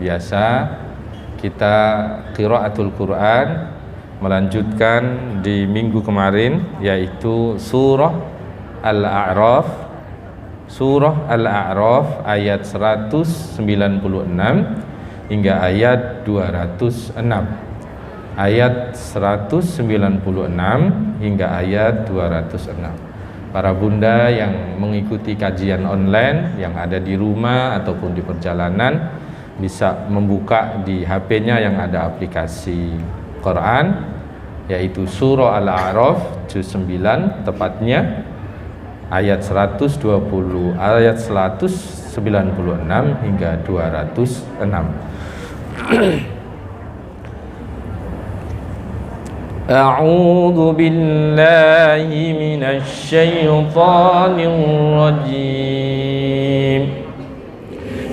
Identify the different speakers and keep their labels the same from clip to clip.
Speaker 1: Biasa kita qiraatul Quran melanjutkan di minggu kemarin, yaitu surah Al-A'raf. Surah Al-A'raf ayat 196 hingga ayat 206. Ayat 196 hingga ayat 206. Para bunda yang mengikuti kajian online, yang ada di rumah ataupun di perjalanan, bisa membuka di HP-nya yang ada aplikasi Quran, yaitu surah Al-A'raf juz 9, tepatnya ayat 196 hingga 206. A'udzu billahi minasy syaithanir rajim.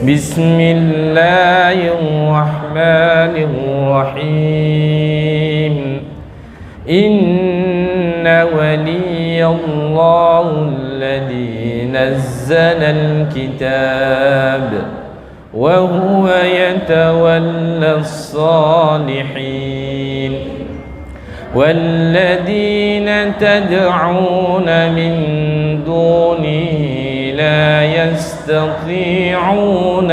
Speaker 1: Bismillahirrahmanirrahim. Inna waliyallahu alladhi nazzala al-kitab wa huwa yatawalla as-salihin. والذين تدعون من دونه لا يستطيعون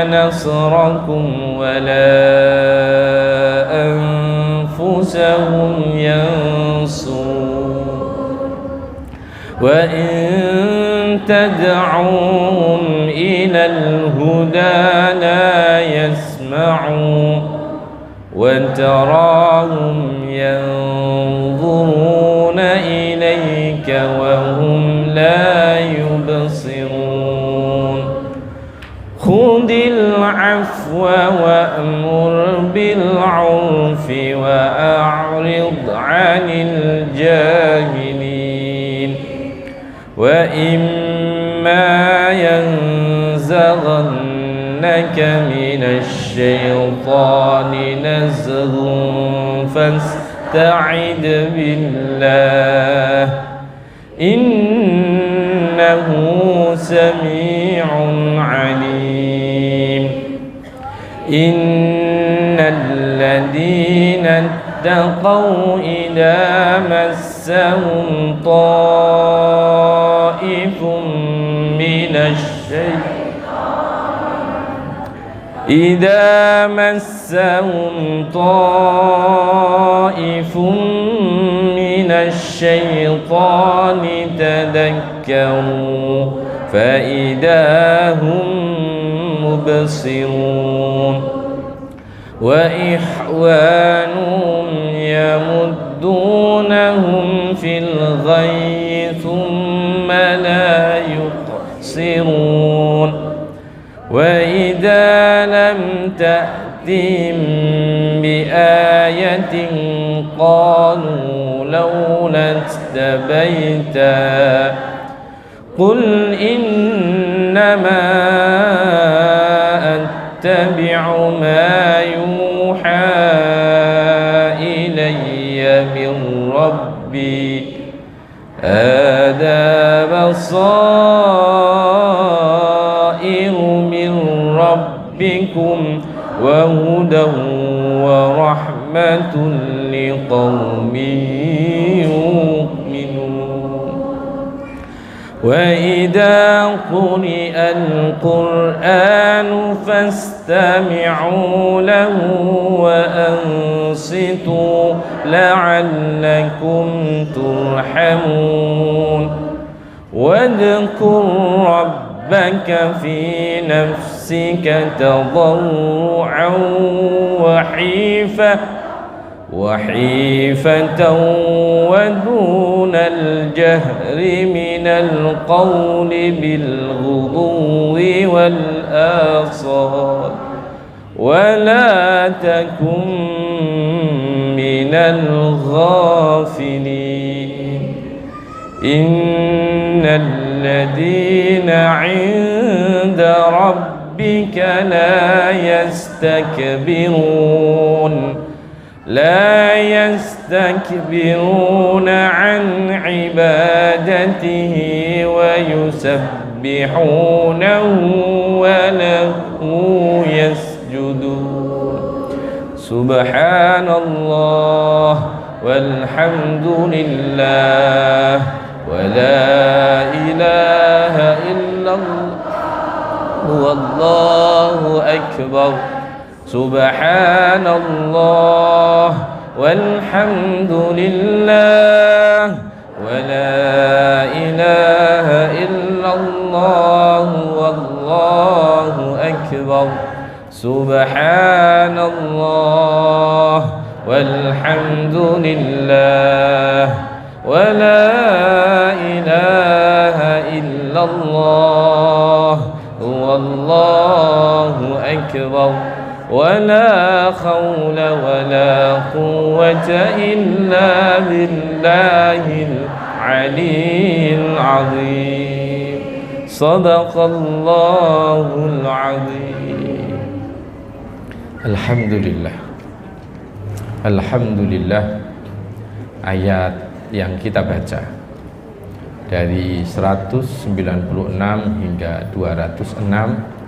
Speaker 1: نصركم ولا أنفسهم ينصرون وإن تدعوهم إلى الهدى لا يسمعوا وتراهم ينظرون إليك وهم لا يبصرون خذ العفو وأمر بالعرف وأعرض عن الجاهلين وإما ينزغنك من الشيطان نزغ فاستعذ بالله إنه سميع عليم إن الذين اتقوا إذا مسهم طائف من الشيطان تذكروا فإذا هم مبصرون وإخوانهم يمدونهم في الغي ثم لا يقصرون وإذا لم تأتهم بآية قالوا لولا استبيتا قل إنما أتبع ما يوحى إلي من ربي هذا بصائر من ربكم وهدى ورحمة لقوم يؤمنون وإذا قرئ القرآن فاستمعوا له وأنصتوا لعلكم ترحمون واذكر ربك في نفسك تضرعا وحيفة ودون الجهر من القول بالغضو والآصال ولا تكن من الغافلين إن الذين عند ربك لا يستكبرون لا يستكبرون عن عبادته ويسبحونه وله يسجدون سبحان الله والحمد لله ولا إله إلا الله والله أكبر سبحان الله والحمد لله ولا إله إلا الله والله أكبر سبحان الله والحمد لله ولا إله إلا الله والله أكبر ولا حول ولا قوة إلا بالله العلي العظيم صدق الله العظيم. Alhamdulillah. Alhamdulillah, ayat yang kita baca dari 196 hingga 206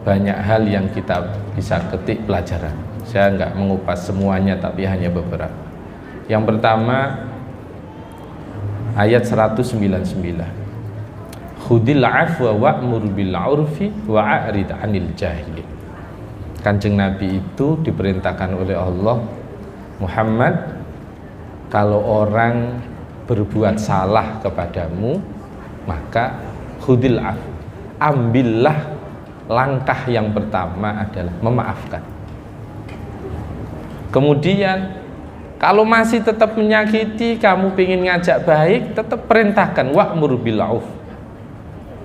Speaker 1: banyak hal yang kita bisa ketik pelajaran. Saya nggak mengupas semuanya tapi hanya beberapa. Yang pertama ayat 199, khudil afwa wa'mur bil 'urfi wa'rid 'anil jahilin. Kanjeng Nabi itu diperintahkan oleh Allah, Muhammad, kalau orang berbuat salah kepadamu maka khudil afwa, ambillah langkah yang pertama adalah memaafkan. Kemudian kalau masih tetap menyakiti, kamu ingin ngajak baik, tetap perintahkan wa'mur bil 'urf,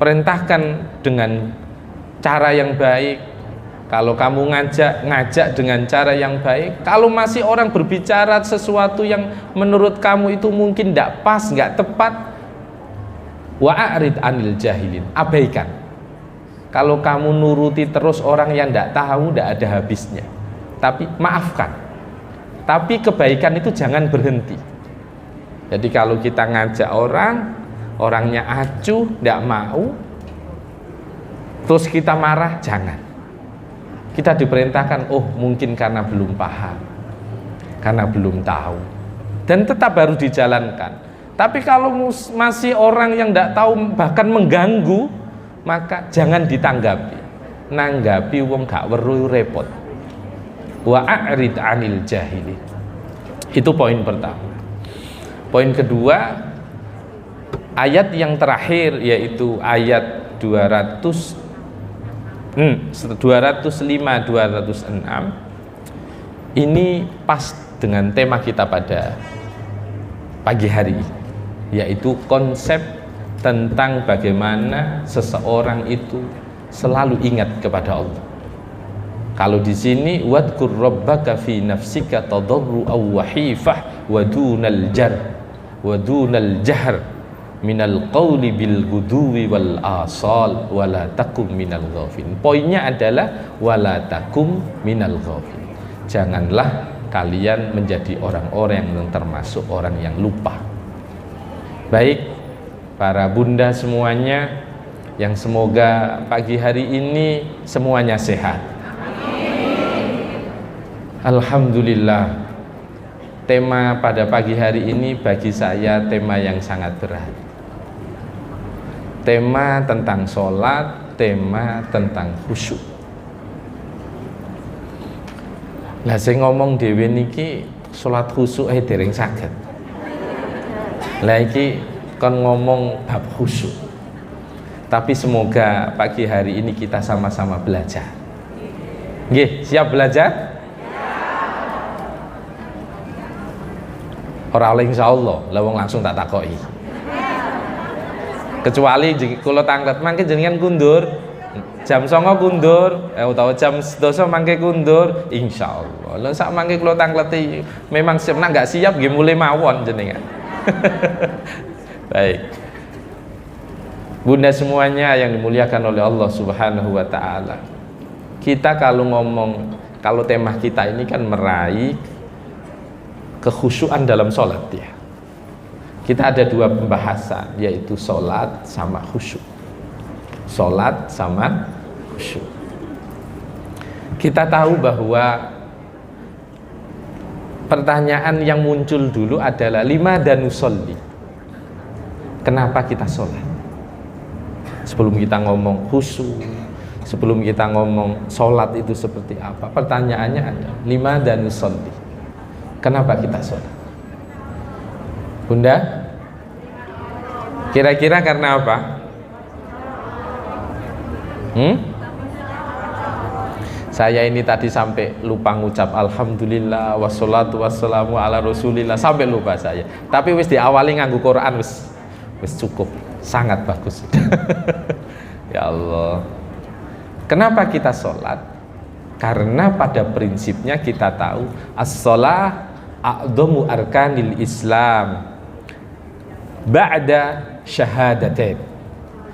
Speaker 1: perintahkan dengan cara yang baik. Kalau kamu ngajak dengan cara yang baik. Kalau masih orang berbicara sesuatu yang menurut kamu itu mungkin tidak pas, nggak tepat, wa'rid 'anil jahilin, abaikan. Kalau kamu nuruti terus orang yang tidak tahu, tidak ada habisnya. Tapi maafkan. Tapi kebaikan itu jangan berhenti. Jadi kalau kita ngajak orang, orangnya acuh, tidak mau, terus kita marah, jangan. Kita diperintahkan, oh mungkin karena belum paham, karena belum tahu, dan tetap baru dijalankan. Tapi kalau masih orang yang tidak tahu bahkan mengganggu, maka jangan ditanggapi. Nanggapi wong gak weruh repot. Wa'rid 'anil jahili. Itu poin pertama. Poin kedua, ayat yang terakhir yaitu ayat 205 206 ini pas dengan tema kita pada pagi hari, yaitu konsep tentang bagaimana seseorang itu selalu ingat kepada Allah. Kalau di sini wadkur rabbaka fi nafsika tadarru'aw wa hifah wa dunal jahr minal qawli bil guduwi wal asal wala takum minal ghafilin. Poinnya adalah wala takum minal ghafilin. Janganlah kalian menjadi orang-orang yang termasuk orang yang lupa. Baik para bunda semuanya, yang semoga pagi hari ini semuanya sehat. Alhamdulillah. Tema pada pagi hari ini bagi saya tema yang sangat berat. Tema tentang sholat, tema tentang khusyuk. Lah saya ngomong dhewe niki sholat khusyuk dereng saged. Lah iki kon ngomong bab khusyuk. Tapi semoga pagi hari ini kita sama-sama belajar. Nggih, siap belajar? Ora oleh insyaallah, lah wong langsung tak takoki. Kecuali kula tanglet mangke jenengan kundur jam 09.00 kundur utawa jam 12 mangke kundur, insyaallah. Lah sak mangke kula tangleti memang siap, nek gak siap nggih mulai mawon jenengan. Baik. Bunda semuanya yang dimuliakan oleh Allah Subhanahu wa taala. Kita kalau ngomong, kalau tema kita ini kan meraih kekhusyuan dalam sholat ya. Kita ada dua pembahasan, yaitu sholat sama khusyuk. Sholat sama khusyuk. Kita tahu bahwa pertanyaan yang muncul dulu adalah limadza nusolli. Kenapa kita sholat? Sebelum kita ngomong khusyuk, sebelum kita ngomong sholat itu seperti apa, pertanyaannya ada limadza nusolli. Kenapa kita sholat? Bunda, kira-kira karena apa? Saya ini tadi sampai lupa ngucap alhamdulillah wassalatu wassalamu ala rasulillah, sampai lupa saya. Tapi wis diawali nganggo Quran, wis cukup, sangat bagus. Ya Allah. Kenapa kita sholat? Karena pada prinsipnya kita tahu as-shalah a'dhamu arkanil Islam ba'da syahadatain.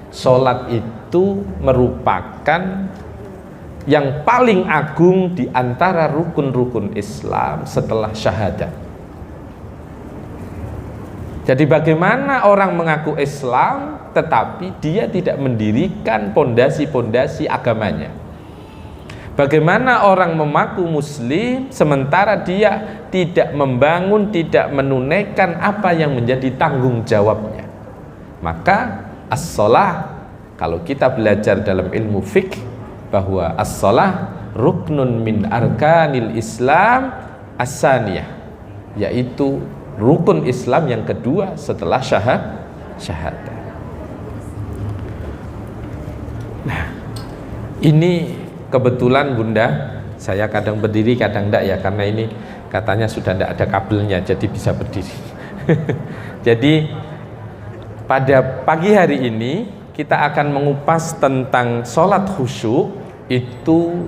Speaker 1: Sholat itu merupakan yang paling agung di antara rukun-rukun Islam setelah syahadat. Jadi bagaimana orang mengaku Islam tetapi dia tidak mendirikan pondasi-pondasi agamanya? Bagaimana orang mengaku Muslim sementara dia tidak membangun, tidak menunaikan apa yang menjadi tanggung jawabnya? Maka as-shalah, kalau kita belajar dalam ilmu fiqh, bahwa as-shalah ruknun min arkanil Islam as-saniyah, yaitu rukun Islam yang kedua setelah syahadat. Nah, ini kebetulan Bunda, saya kadang berdiri kadang enggak ya, karena ini katanya sudah enggak ada kabelnya jadi bisa berdiri. Jadi pada pagi hari ini kita akan mengupas tentang sholat khusyuk. Itu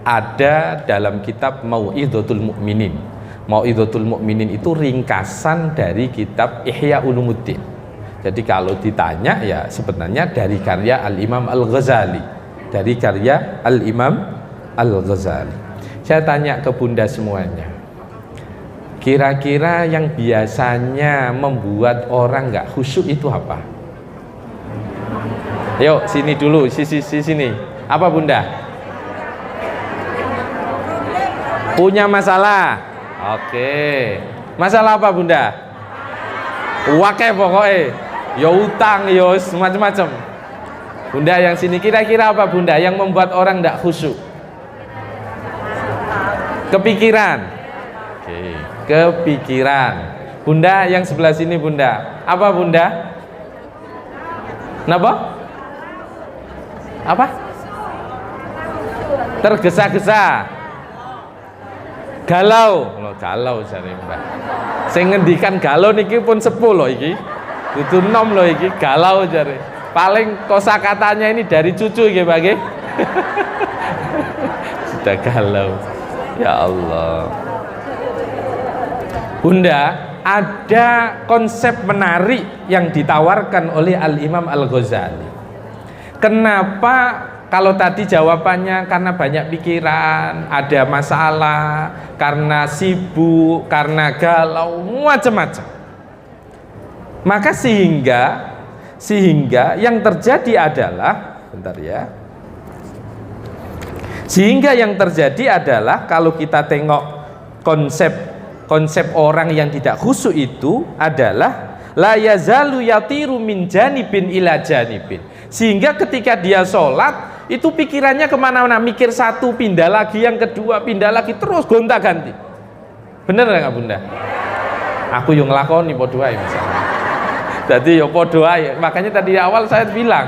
Speaker 1: ada dalam kitab Mau'idhatul Mu'minin. Mau'idhatul Mu'minin itu ringkasan dari kitab Ihya Ulumuddin. Jadi kalau ditanya ya sebenarnya dari karya Al-Imam Al-Ghazali. Dari karya Al-Imam Al-Ghazali. Saya tanya ke Bunda semuanya, kira-kira yang biasanya membuat orang nggak khusyuk itu apa? Yuk sini dulu, sini. Apa Bunda? Punya masalah? Oke. Masalah apa Bunda? Wakai pokoknya. Ya utang, ya macam-macam. Bunda yang sini kira-kira apa Bunda yang membuat orang tidak khusyuk? Kepikiran. Oke. Kepikiran. Bunda yang sebelah sini Bunda. Apa Bunda? Kenapa? Apa? Tergesa-gesa, galau, galau jare Mbak. Sing ngendikan galau niki pun 10 loh iki. Dudu 6 loh iki, galau jare. Paling kosakatanya ini dari cucu nggih, Pak nggih. Sudah galau. Ya Allah. Bunda, ada konsep menarik yang ditawarkan oleh Al-Imam Al-Ghazali. Kenapa? Kalau tadi jawabannya karena banyak pikiran, ada masalah, karena sibuk, karena galau, macam-macam. Maka sehingga yang terjadi adalah, bentar ya. Sehingga yang terjadi adalah kalau kita tengok konsep orang yang tidak khusyuk itu adalah la yazalu yatiru min janibin ila janibin. Sehingga ketika dia sholat itu pikirannya kemana-mana, mikir satu pindah lagi, yang kedua pindah lagi, terus gonta-ganti. Bener nggak Bunda? Aku yang ngelakoni podo ae misalnya. Jadi ya podo ae. Makanya tadi awal saya bilang,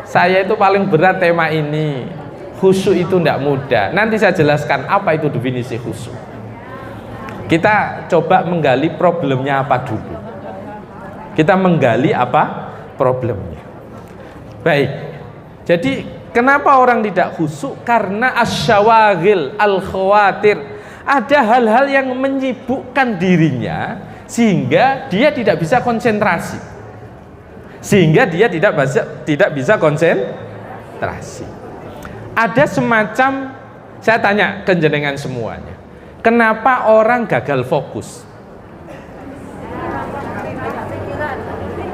Speaker 1: saya itu paling berat tema ini. Khusyuk itu tidak mudah. Nanti saya jelaskan apa itu definisi khusyuk. Kita coba menggali problemnya apa dulu. Kita menggali apa problemnya. Baik. Jadi kenapa orang tidak khusyuk? Karena asyawaghil, al-khawatir. Ada hal-hal yang menyibukkan dirinya sehingga dia tidak bisa konsentrasi. Sehingga dia tidak bisa konsentrasi. Ada semacam, saya tanya ke jenengan semuanya, kenapa orang gagal fokus?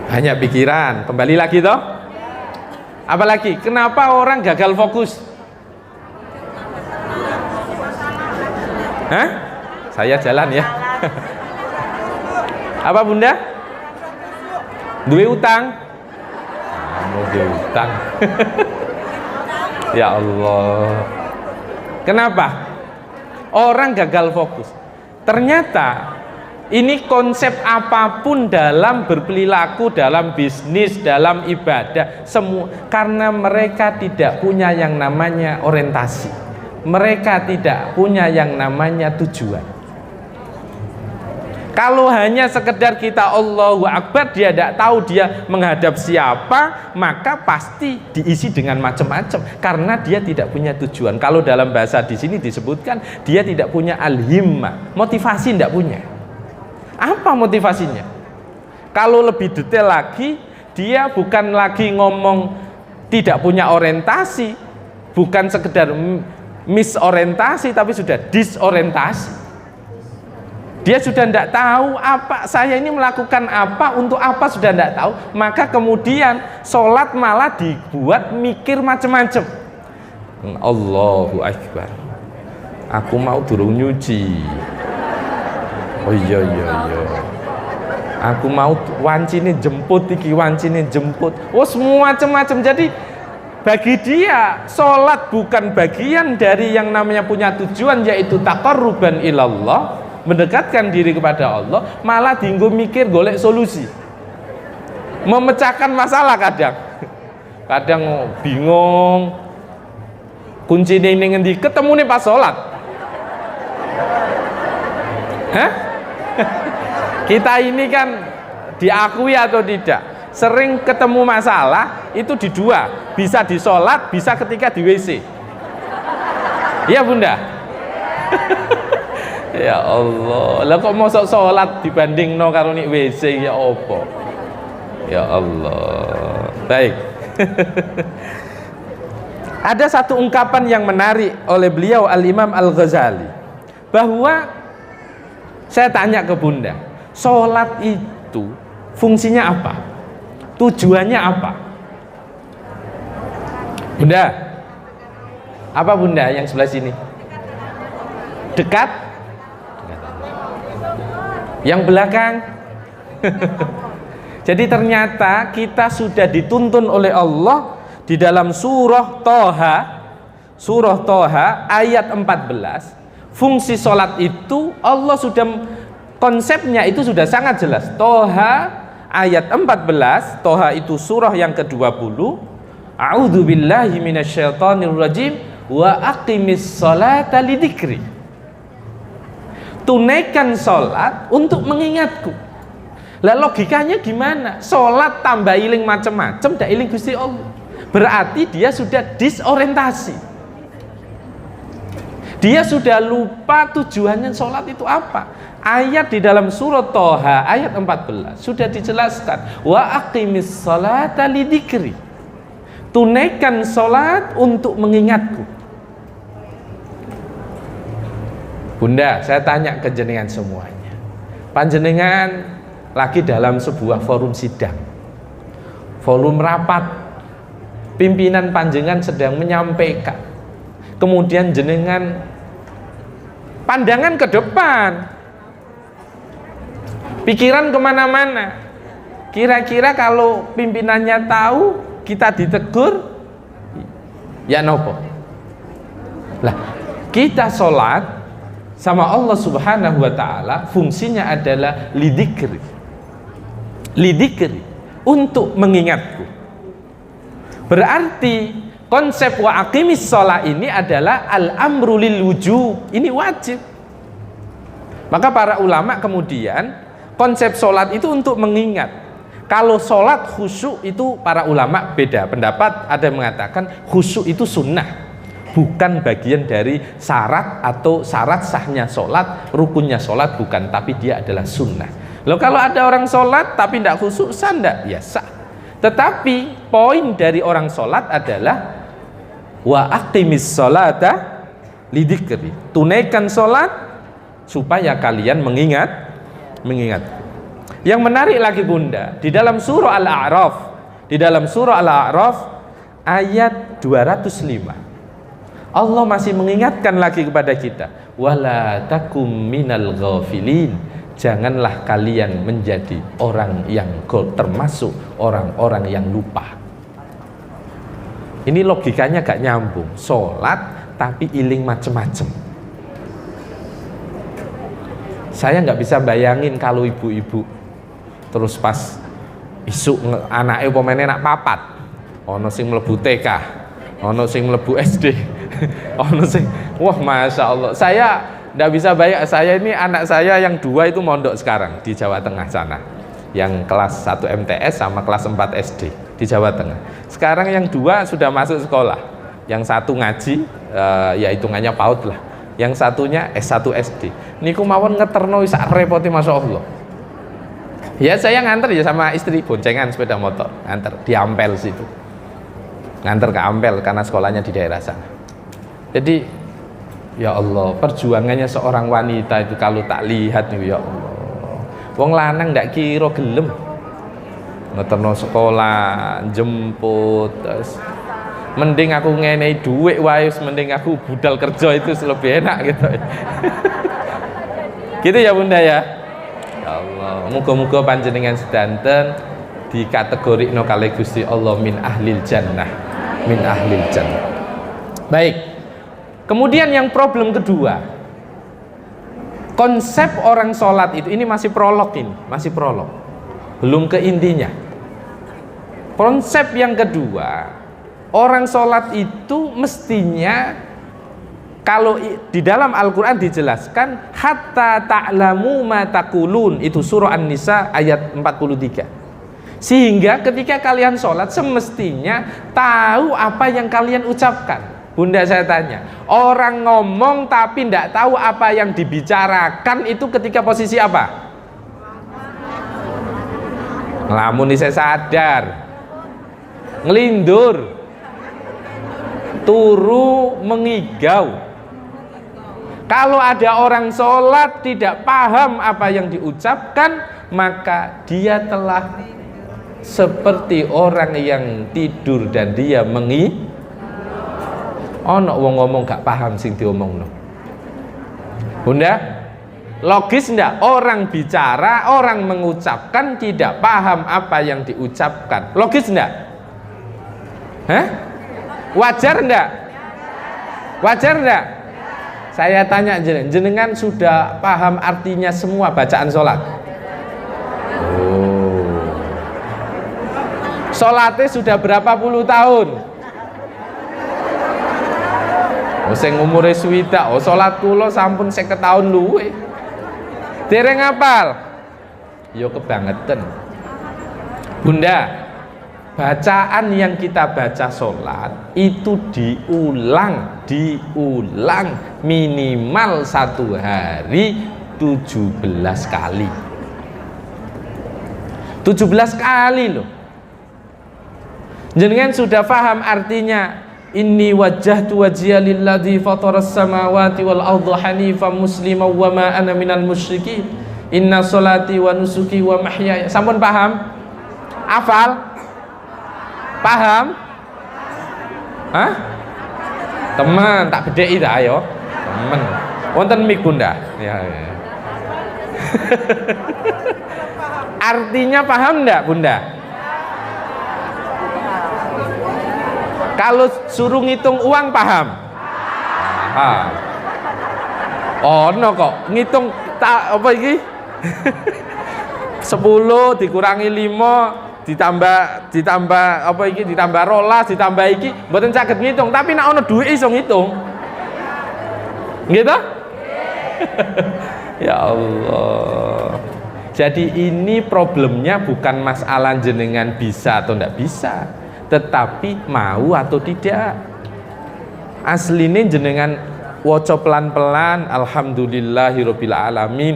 Speaker 1: Banyak pikiran. Kembali lagi toh. Apalagi kenapa orang gagal fokus? Hah? Saya jalan ya. Apa Bunda? Duwe utang? Mau duwe utang. Ya Allah. Kenapa? Orang gagal fokus. Ternyata ini konsep apapun dalam berperilaku, dalam bisnis, dalam ibadah, semua karena mereka tidak punya yang namanya orientasi. Mereka tidak punya yang namanya tujuan. Kalau hanya sekedar kita Allahu Akbar, dia tidak tahu dia menghadap siapa, maka pasti diisi dengan macam-macam karena dia tidak punya tujuan. Kalau dalam bahasa di sini disebutkan dia tidak punya al-himmah, motivasi tidak punya. Apa motivasinya? Kalau lebih detail lagi, dia bukan lagi ngomong tidak punya orientasi, bukan sekedar misorientasi, tapi sudah disorientasi. Dia sudah tidak tahu apa saya ini melakukan apa, untuk apa sudah tidak tahu. Maka kemudian sholat malah dibuat mikir macam-macam. Allahu Akbar. Aku mau durung nyuci. Oh iya. Aku mau wancine jemput iki, wancine jemput. Oh semua macam-macam. Jadi bagi dia sholat bukan bagian dari yang namanya punya tujuan, yaitu taqarruban ilallah, mendekatkan diri kepada Allah, malah dienggo mikir golek solusi, memecahkan masalah. Kadang bingung kunci ini ngendi, ketemu nih pas sholat. Hah? Kita ini kan diakui atau tidak sering ketemu masalah itu di dua, bisa di sholat, bisa ketika di WC. Iya Bunda? Ya Allah, lah kok mosok sholat dibanding no karo nik WC, ya apa? Ya Allah. Baik. Ada satu ungkapan yang menarik oleh beliau Al-Imam Al-Ghazali, bahwa saya tanya ke Bunda, sholat itu fungsinya apa? Tujuannya apa? Bunda, apa Bunda yang sebelah sini? Dekat? Yang belakang. Jadi ternyata kita sudah dituntun oleh Allah di dalam surah Toha ayat 14. Fungsi sholat itu Allah sudah, konsepnya itu sudah sangat jelas. Toha ayat 14, Toha itu surah yang ke-20. A'udzubillahi minasyaitonirrajim wa aqimis sholata lidzikri. Tunaikan sholat untuk mengingatku. Lah logikanya gimana? Sholat tambah iling macam-macam, dak iling Gusti Allah. Berarti dia sudah disorientasi. Dia sudah lupa tujuannya sholat itu apa. Ayat di dalam surat Toha ayat 14 sudah dijelaskan. Wa aqimis sholata lidzikri. Tunaikan sholat untuk mengingatku. Bunda, saya tanya ke jenengan semuanya. Panjenengan lagi dalam sebuah forum sidang, forum rapat, pimpinan panjenengan sedang menyampaikan, kemudian jenengan pandangan ke depan, pikiran kemana-mana. Kira-kira kalau pimpinannya tahu kita ditegur, ya nopo? Lah, kita sholat sama Allah Subhanahu wa ta'ala fungsinya adalah lidzikri, untuk mengingatku. Berarti konsep wa aqimis shalah ini adalah al-amru lil wujub, ini wajib. Maka para ulama kemudian konsep sholat itu untuk mengingat. Kalau sholat khusyuk itu para ulama beda pendapat, ada yang mengatakan khusyuk itu sunnah, bukan bagian dari syarat atau syarat sahnya sholat, rukunnya sholat bukan, tapi dia adalah sunnah. Loh kalau ada orang sholat tapi tidak khusyuk, sah enggak? Ya sah. Tetapi poin dari orang sholat adalah wa aqimis sholata lidzikri, tunaikan sholat supaya kalian mengingat. Yang menarik lagi Bunda, di dalam surah Al-A'raf ayat 205, Allah masih mengingatkan lagi kepada kita, wala takum minal ghafilin, janganlah kalian menjadi orang yang termasuk orang-orang yang lupa. Ini logikanya gak nyambung, sholat tapi iling macem-macem. Saya nggak bisa bayangin kalau ibu-ibu terus pas isuk anaknya pemainnya nak papat, ono sing mlebu TK, ono sing mlebu SD, ono sing, wah masya Allah. Saya nggak bisa bayang, saya ini anak saya yang 2 itu mondok sekarang di Jawa Tengah sana, yang kelas 1 MTS sama kelas 4 SD di Jawa Tengah. Sekarang yang 2 sudah masuk sekolah, yang 1 ngaji, ya hitungannya PAUD lah, yang satunya S1 SD. Niku mawon ngeterno sak repoti masya Allah. Ya saya nganter ya sama istri, boncengan sepeda motor, nganter di Ampel situ, nganter ke Ampel karena sekolahnya di daerah sana. Jadi ya Allah, perjuangannya seorang wanita itu kalau tak lihat nih, ya Allah, wong lanang ndak kira gelem ngeterno sekolah, jemput, terus mending aku ngenei duit wae, mending aku budal kerja itu lebih enak gitu. Gitu ya Bunda ya. Ya Allah, muga-muga panjenengan sedanten dikategorikno kalih Gusti Allah min ahlil jannah, min ahlil jannah. Baik. Kemudian yang problem kedua, konsep orang sholat itu, ini masih prolog, ini masih prolog, belum ke intinya. Konsep yang kedua, orang sholat itu mestinya, kalau di dalam Al-Quran dijelaskan hatta ta'lamu ma taqulun, itu surah An-Nisa ayat 43. Sehingga ketika kalian sholat semestinya tahu apa yang kalian ucapkan. Bunda saya tanya, orang ngomong tapi tidak tahu apa yang dibicarakan itu ketika posisi apa? Ngelamun saya sadar, ngelindur, turu mengigau. Kalau ada orang sholat tidak paham apa yang diucapkan, maka dia telah seperti orang yang tidur dan dia ono wong ngomong gak paham sing diomongno. Bunda, logis ndak? Orang bicara, orang mengucapkan tidak paham apa yang diucapkan. Logis ndak? Hah? Wajar ndak? Wajar ndak? Saya tanya jenengan sudah paham artinya semua bacaan sholat? Oh. Sholatnya sudah berapa puluh tahun? Oh, sing umure swidak, oh sholat kula sampun 50 tahun luwe. Dereng hafal? Yo kebangetan. Bunda, bacaan yang kita baca sholat itu diulang minimal 1 hari 17 kali. 17 kali loh. Jenengan sudah paham artinya inni wajjahtu wajhiya lilladzi fataras samawati wal arda hanifan musliman wa ma ana minal musyrikin inna sholati wa nusuki wa mahyaya. Sampun paham? Hafal? Paham? Hah? Teman, tak bedheki ta ayo. Temen. Wonten mik Bunda. Ya. Artinya paham enggak Bunda? Kalau suruh ngitung uang paham? Paham. Oh no kok ngitung apa iki? 10 dikurangi 5 ditambah apa iki, ditambah rolas, ditambah iki, mboten saged ngitung, tapi nek ana duit iso ngitung. Gitu? Ya Allah. Jadi ini problemnya bukan masalah jenengan bisa atau tidak bisa, tetapi mau atau tidak. Asline jenengan waca pelan-pelan, alhamdulillahirabbil alamin.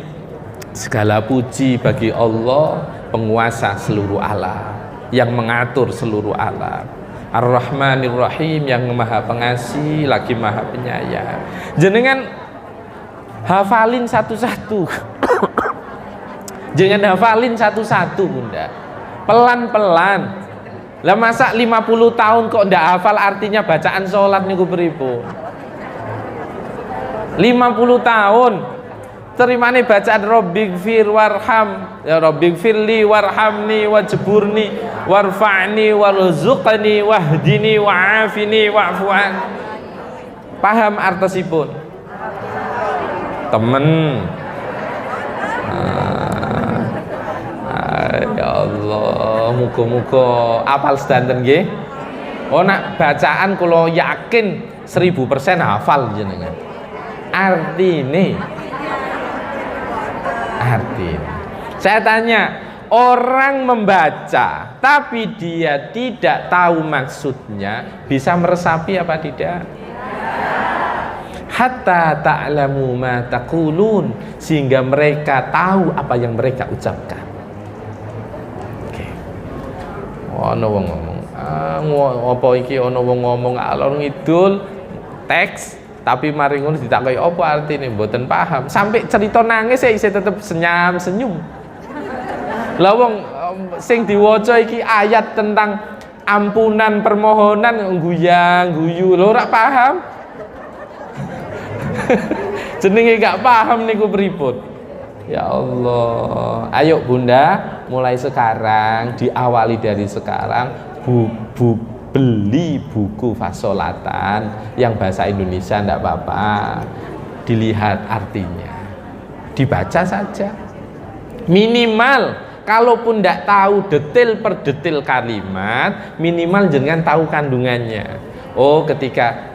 Speaker 1: Segala puji bagi Allah, penguasa seluruh alam, yang mengatur seluruh alam. Ar-Rahmanir Rahim, yang maha pengasih lagi maha penyayang. Jenengan hafalin satu-satu. Jangan hafalin satu-satu Bunda, pelan-pelan. Lah masa 50 tahun kok ndak hafal artinya bacaan sholat niku pripun? 50 tahun terimane bacaan Rabbighfir warham, ya Rabbighfirli warhamni wajburni warfa'ni warzuqni wahdini wa'afini wa'fu'an. Paham artosipun? Temen. Ya Allah, muga-muga apal sedanten nggih. Oh nak bacaan kula yakin 1000% hafal jenengan. Artine. Saya tanya, orang membaca tapi dia tidak tahu maksudnya, bisa meresapi apa tidak? Hatta ta'lamu ma taqulun, sehingga mereka tahu apa yang mereka ucapkan. Oke. Ono wong ngomong, apa iki ono wong ngomong alor ngidul teks, tapi mari ngono ditakoki apa artine mboten paham, sampai cerita nangis saya tetep senyum. Lah wong sing diwaca iki ayat tentang ampunan permohonan guyang-guyu lho ora paham. Jenenge gak paham niku pripun. Ya Allah, ayo Bunda, mulai sekarang, diawali dari sekarang, beli buku fasolatan yang bahasa Indonesia enggak apa-apa, dilihat artinya, dibaca saja. Minimal kalaupun enggak tahu detail per detail kalimat, minimal jangan tahu kandungannya. Oh, ketika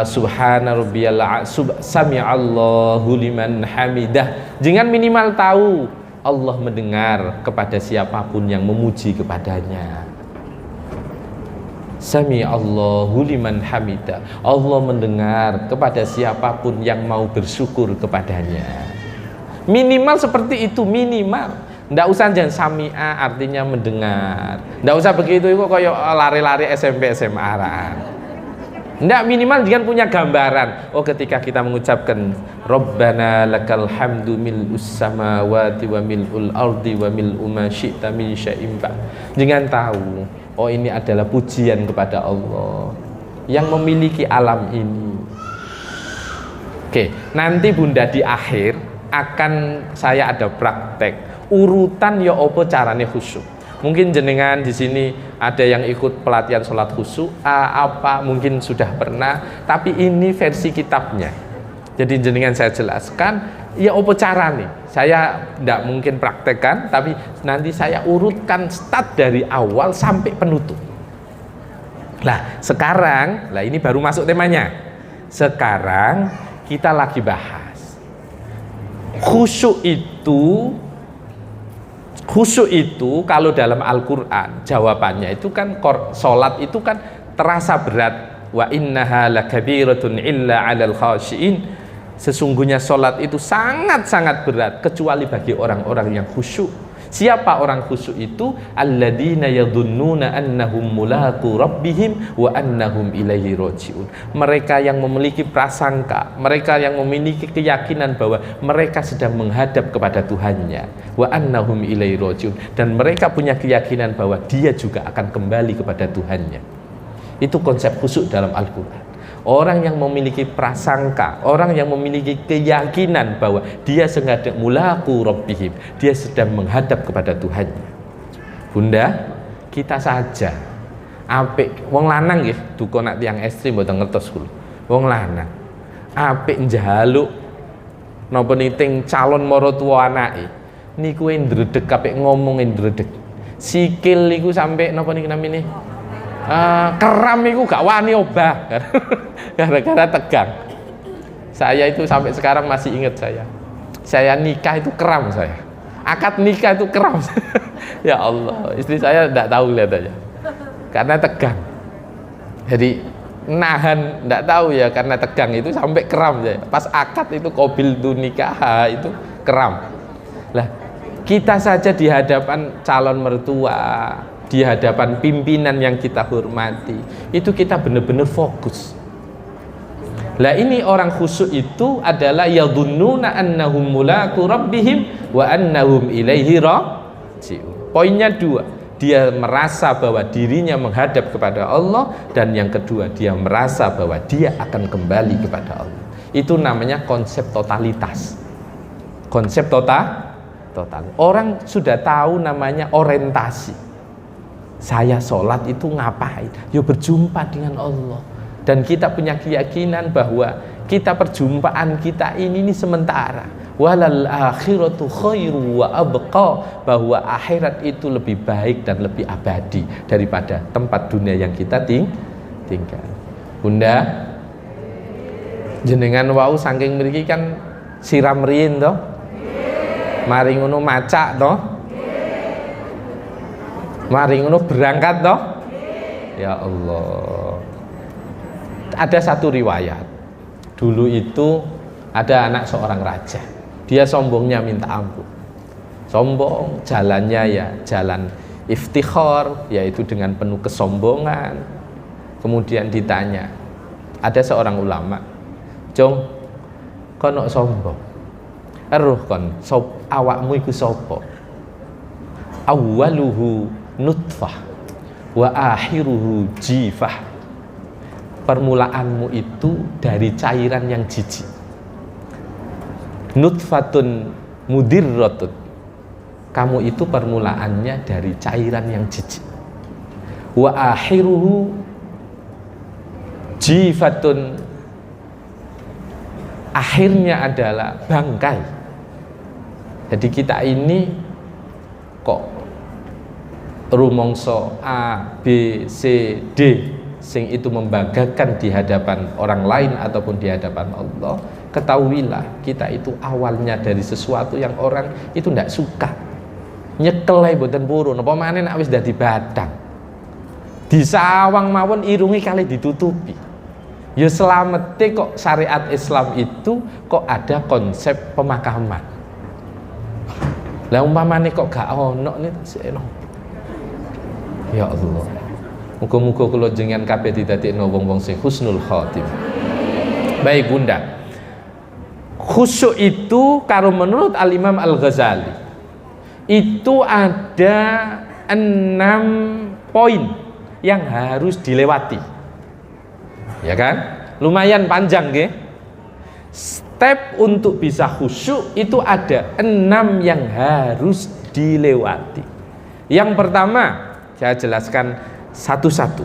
Speaker 1: subhana rabbiyal sami'allahu liman hamidah, jangan minimal tahu Allah mendengar kepada siapapun yang memuji kepadanya. Sami'allahu liman hamidah, Allah mendengar kepada siapapun yang mau bersyukur kepadanya. Minimal seperti itu, minimal. Ndak usah jangan sami'a artinya mendengar. Ndak usah begitu kok kayak lari-lari SMP SMA-an. Ndak, minimal jangan punya gambaran. Oh, ketika kita mengucapkan Rabbana lakal hamdu mil'us samawati wa mil'ul ardi wa mil'u ma syi'ta min syai'in ba'd. Jangan tahu, oh ini adalah pujian kepada Allah yang memiliki alam ini. Oke, nanti Bunda di akhir akan saya ada praktek urutan ya opo carane khusyuk. Mungkin jenengan di sini ada yang ikut pelatihan sholat khusyuk, apa mungkin sudah pernah, tapi ini versi kitabnya. Jadi jenengan saya jelaskan, ya apa cara nih? Saya tidak mungkin praktekkan, tapi nanti saya urutkan start dari awal sampai penutup. Nah, sekarang, lah ini baru masuk temanya. Sekarang kita lagi bahas khusyuk itu kalau dalam Al-Quran jawabannya itu kan sholat itu kan terasa berat. Wa innaha lakabiratun illa 'alal khashiin. Sesungguhnya sholat itu sangat-sangat berat kecuali bagi orang-orang yang khusyuk. Siapa orang khusyuk itu? Alladzina yadhunnuna annahum mulaqu rabbihim wa annahum ilaihi raji'un. Mereka yang memiliki prasangka, mereka yang memiliki keyakinan bahwa mereka sedang menghadap kepada Tuhannya, wa annahum ilaihi raji'un, dan mereka punya keyakinan bahwa dia juga akan kembali kepada Tuhannya. Itu konsep khusyuk dalam Al-Quran. Orang yang memiliki prasangka, orang yang memiliki keyakinan bahwa dia sedang mulaqu rabbihim, dia sedang menghadap kepada Tuhannya. Bunda, kita saja apik wong lanang nggih, duka nak tiyang estri mboten ngertos kula. Wong lanang apik njaluk napa niting calon maratuwa anake niku ndredeg apik ngomong ndredeg. Sikil niku sampai napa niki namine? Keram itu gak wani obah gara-gara tegang. Saya itu sampai sekarang masih ingat, saya nikah itu keram, saya akad nikah itu keram. Ya Allah, istri saya tidak tahu lihat aja karena tegang, jadi nahan tidak tahu ya karena tegang itu sampai keram saya. Pas akad itu qabil tu nikah itu keram. Lah kita saja di hadapan calon mertua, di hadapan pimpinan yang kita hormati, itu kita benar-benar fokus. Lah ini orang khusyuk itu adalah yadhunnuna annahum mulaqu rabbihim wa annahum ilaihi raji'un. Poinnya dua, dia merasa bahwa dirinya menghadap kepada Allah, dan yang kedua dia merasa bahwa dia akan kembali kepada Allah. Itu namanya konsep totalitas. Konsep total. Orang sudah tahu namanya orientasi. Saya sholat itu ngapain? Ya berjumpa dengan Allah. Dan kita punya keyakinan bahwa kita perjumpaan kita ini sementara. Walal akhiratu khairu wa abqa, bahwa akhirat itu lebih baik dan lebih abadi daripada tempat dunia yang kita tinggal. Bunda, jenengan wau saking mriki kan siram riyin toh? Mari ngono macak toh? Mari ngono berangkat toh? Ya Allah. Ada satu riwayat, dulu itu ada anak seorang raja, dia sombongnya minta ampun, sombong, jalannya ya jalan iftikhar, yaitu dengan penuh kesombongan. Kemudian ditanya, ada seorang ulama, "Jong, kono sombong, eruh kon awakmu iku sapa? Awwaluhu nutfah wa akhiruhu jifah." Permulaanmu itu dari cairan yang jijik. Nutfatun mudirratun. Kamu itu permulaannya dari cairan yang jijik. Wa akhiruhu jifatun. Akhirnya adalah bangkai. Jadi kita ini kok rumongso A, B, C, D sing itu membanggakan di hadapan orang lain ataupun di hadapan Allah, ketahuilah kita itu awalnya dari sesuatu yang orang itu tidak suka. Nyekelai boten purun, apa maneh nek wis dadi batang. Disawang mawon irungi kali ditutupi. Ya selamete kok syariat Islam itu kok ada konsep pemakaman. Lah umpamane kok gak ono nih seno. Ya Allah. Muga-muga kula jenengan kabeh didadekno wong-wong sing husnul khatimah. Baik Bunda, khusyuk itu kalau menurut Al-Imam Al-Ghazali itu ada 6 poin yang harus dilewati. Ya kan? Lumayan panjang nggih. Step untuk bisa khusyuk itu ada 6 yang harus dilewati. Yang pertama, saya jelaskan satu-satu.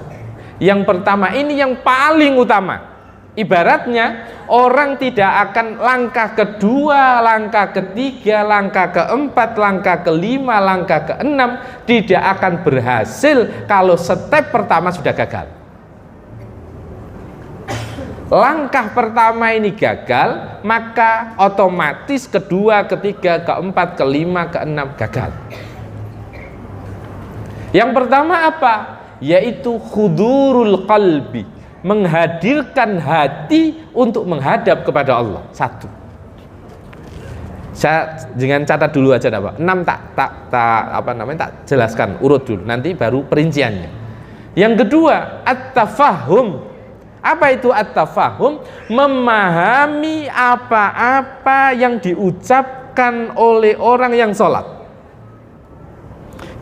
Speaker 1: Yang pertama ini yang paling utama. Ibaratnya orang tidak akan langkah kedua, langkah ketiga, langkah keempat, langkah kelima, langkah keenam tidak akan berhasil kalau step pertama sudah gagal. Langkah pertama ini gagal, maka otomatis kedua, ketiga, keempat, kelima, keenam gagal. Yang pertama apa? Yaitu hudurul qalbi, menghadirkan hati untuk menghadap kepada Allah. 1. Saya jangan catat dulu aja Pak. 6 tak jelaskan urut dulu, nanti baru perinciannya. Yang kedua, at-tafahum. Apa itu at-tafahum? Memahami apa-apa yang diucapkan oleh orang yang sholat.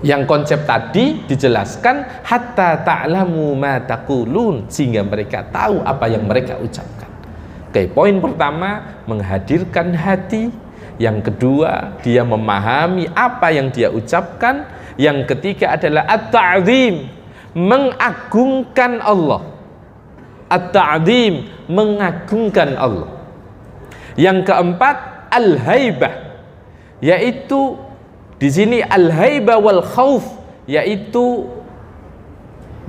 Speaker 1: Yang konsep tadi dijelaskan hatta ta'lamu ma taqulun, sehingga mereka tahu apa yang mereka ucapkan. Oke, poin pertama menghadirkan hati, yang kedua dia memahami apa yang dia ucapkan, yang ketiga adalah at-ta'zim, mengagungkan Allah. At-ta'zim, mengagungkan Allah. Yang keempat al-haibah, yaitu di sini al-haibah wal khauf, yaitu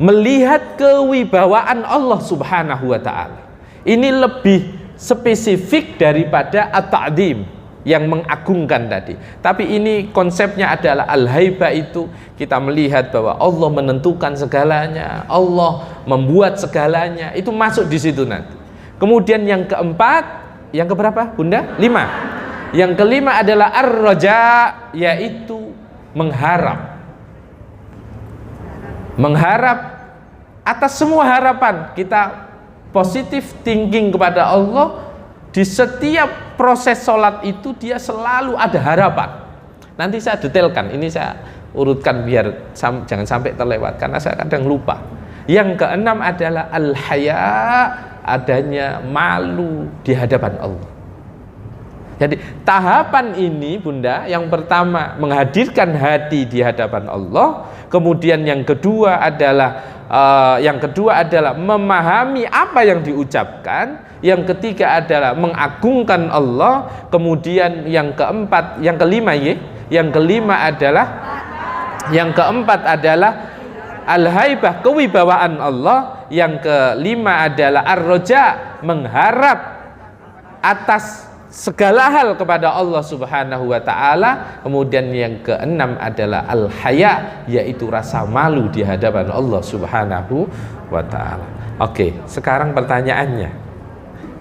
Speaker 1: melihat kewibawaan Allah Subhanahu wa taala. Ini lebih spesifik daripada at-ta'zim yang mengagungkan tadi. Tapi ini konsepnya adalah al-haibah, itu kita melihat bahwa Allah menentukan segalanya, Allah membuat segalanya, itu masuk di situ nanti. Kemudian yang keempat, yang keberapa Bunda? 5. Yang kelima adalah ar-raja, yaitu mengharap. Mengharap atas semua harapan kita positif thinking kepada Allah, di setiap proses sholat itu dia selalu ada harapan. Nanti saya detailkan, ini saya urutkan biar jangan sampai terlewat karena saya kadang lupa. Yang keenam adalah al-haya, adanya malu di hadapan Allah. Jadi tahapan ini Bunda, yang pertama menghadirkan hati di hadapan Allah, kemudian yang kedua adalah memahami apa yang diucapkan, yang ketiga adalah mengagungkan Allah, kemudian yang keempat, yang keempat adalah al-haibah, kewibawaan Allah, yang kelima adalah ar-roja, mengharap atas segala hal kepada Allah Subhanahu wa ta'ala, kemudian yang keenam adalah al-haya, yaitu rasa malu di hadapan Allah Subhanahu wa ta'ala. Oke, sekarang pertanyaannya,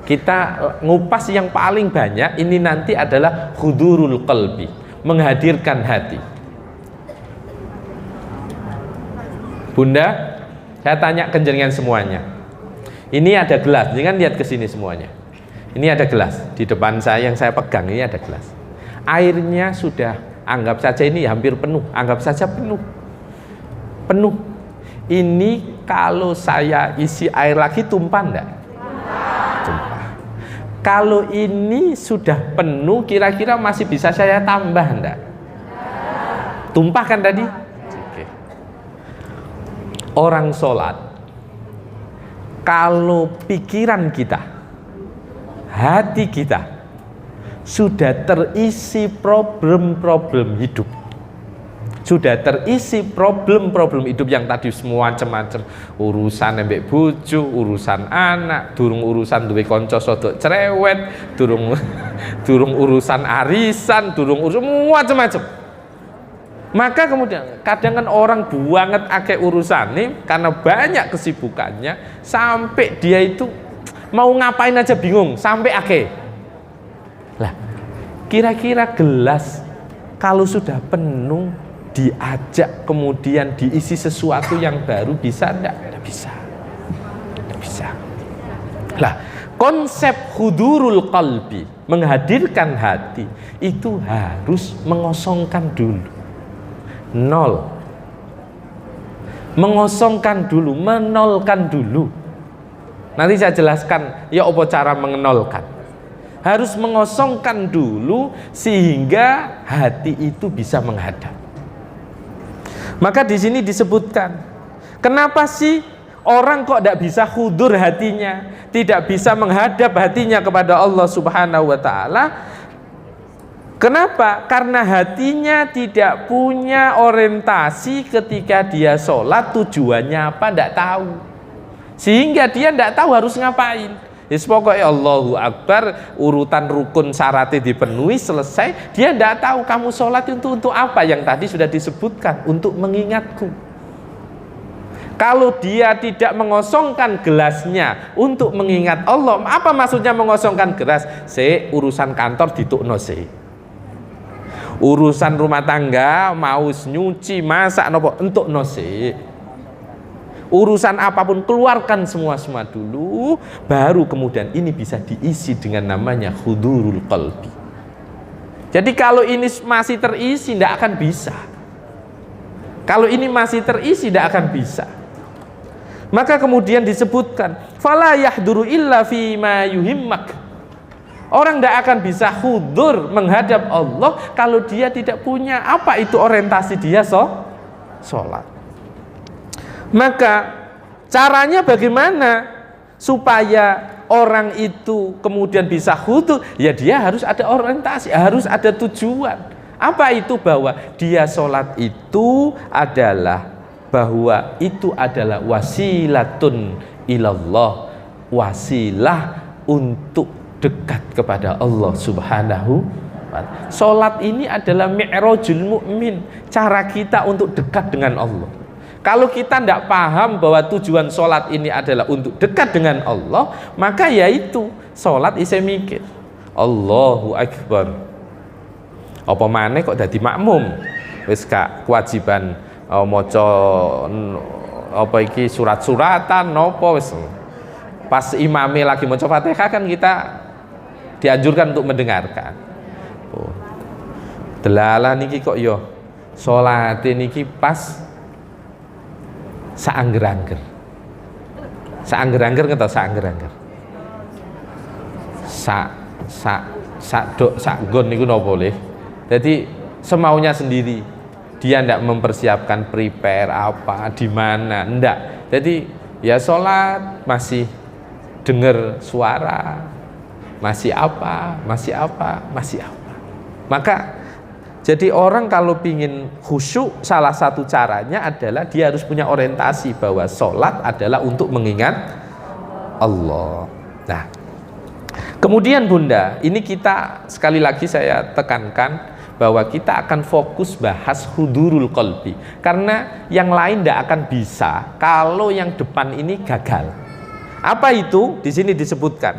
Speaker 1: kita ngupas yang paling banyak ini nanti adalah hudurul qalbi, menghadirkan hati. Bunda, saya tanya ke jenengan semuanya, ini ada gelas, jangan lihat ke sini semuanya. Ini ada gelas di depan saya yang saya pegang, ini ada gelas. Airnya sudah, anggap saja ini hampir penuh, anggap saja penuh. Ini kalau saya isi air lagi tumpah enggak? Tumpah. Kalau ini sudah penuh, kira-kira masih bisa saya tambah enggak? Tumpah kan tadi? Oke. Orang sholat, kalau pikiran kita, hati kita sudah terisi problem-problem hidup, sudah terisi problem-problem hidup yang tadi semua macam-macam, urusan embek bojo, urusan anak, durung urusan duwe kanca sodok cerewet, durung urusan arisan, durung urusan macam-macam. Maka kemudian kadang kan orang banget akeh urusane karena banyak kesibukannya, sampai dia itu mau ngapain aja bingung, sampai akeh. Lah, kira-kira gelas kalau sudah penuh diajak kemudian diisi sesuatu yang baru, bisa enggak? Enggak bisa. Enggak bisa. Lah, konsep hudurul qalbi, menghadirkan hati, itu harus mengosongkan dulu. Nol. Mengosongkan dulu, menolkan dulu. Nanti saya jelaskan ya apa cara mengenolkan. Harus mengosongkan dulu sehingga hati itu bisa menghadap. Maka di sini disebutkan, kenapa sih orang kok tidak bisa hudur hatinya, tidak bisa menghadap hatinya kepada Allah Subhanahu wa ta'ala? Kenapa? Karena hatinya tidak punya orientasi ketika dia sholat, tujuannya apa tidak tahu. Sehingga dia tidak tahu harus ngapain. Yes, pokoknya Allahu Akbar, urutan rukun syaratnya dipenuhi, selesai. Dia tidak tahu kamu sholat untuk apa, yang tadi sudah disebutkan, untuk mengingatku. Kalau dia tidak mengosongkan gelasnya untuk mengingat Allah, apa maksudnya mengosongkan gelas? Urusan kantor ditukno se. Urusan rumah tangga, mau nyuci, masak nopo entuk nose. Urusan apapun keluarkan semua dulu, baru kemudian ini bisa diisi dengan namanya hudurul qalbi. Jadi kalau ini masih terisi tidak akan bisa. Kalau ini masih terisi tidak akan bisa. Maka kemudian disebutkan, fala yahduru illa fi ma yuhimmak. Orang tidak akan bisa hudur menghadap Allah kalau dia tidak punya apa itu orientasi dia sholat. Maka caranya bagaimana supaya orang itu kemudian bisa hudur? Ya dia harus ada orientasi, harus ada tujuan. Apa itu? Bahwa dia sholat itu adalah, bahwa itu adalah wasilatun ilallah, wasilah untuk dekat kepada Allah Subhanahu wa ta'ala. Sholat ini adalah mi'rajul mu'min, cara kita untuk dekat dengan Allah. Kalau kita tidak paham bahwa tujuan sholat ini adalah untuk dekat dengan Allah, maka yaitu sholat isih mikir Allahu Akbar, apa maneh kok dadi makmum, wis gak kewajiban maca apa iki surat-suratan napa wis Pas imamnya lagi maca Fatihah kan kita dianjurkan untuk mendengarkan. Oh. Delala niki kok yo salate niki pas saangger-angger. Saangger-angger ngertos saangger-angger. Sak gon niku napa boleh. Jadi semaunya sendiri. Dia ndak mempersiapkan prepare apa di mana, ndak. Jadi ya sholat masih dengar suara, masih apa. Maka jadi orang kalau pingin khusyuk, salah satu caranya adalah dia harus punya orientasi bahwa sholat adalah untuk mengingat Allah. Nah, kemudian Bunda, ini kita sekali lagi saya tekankan bahwa kita akan fokus bahas hudurul qalbi, karena yang lain tidak akan bisa kalau yang depan ini gagal. Apa itu? Di sini disebutkan.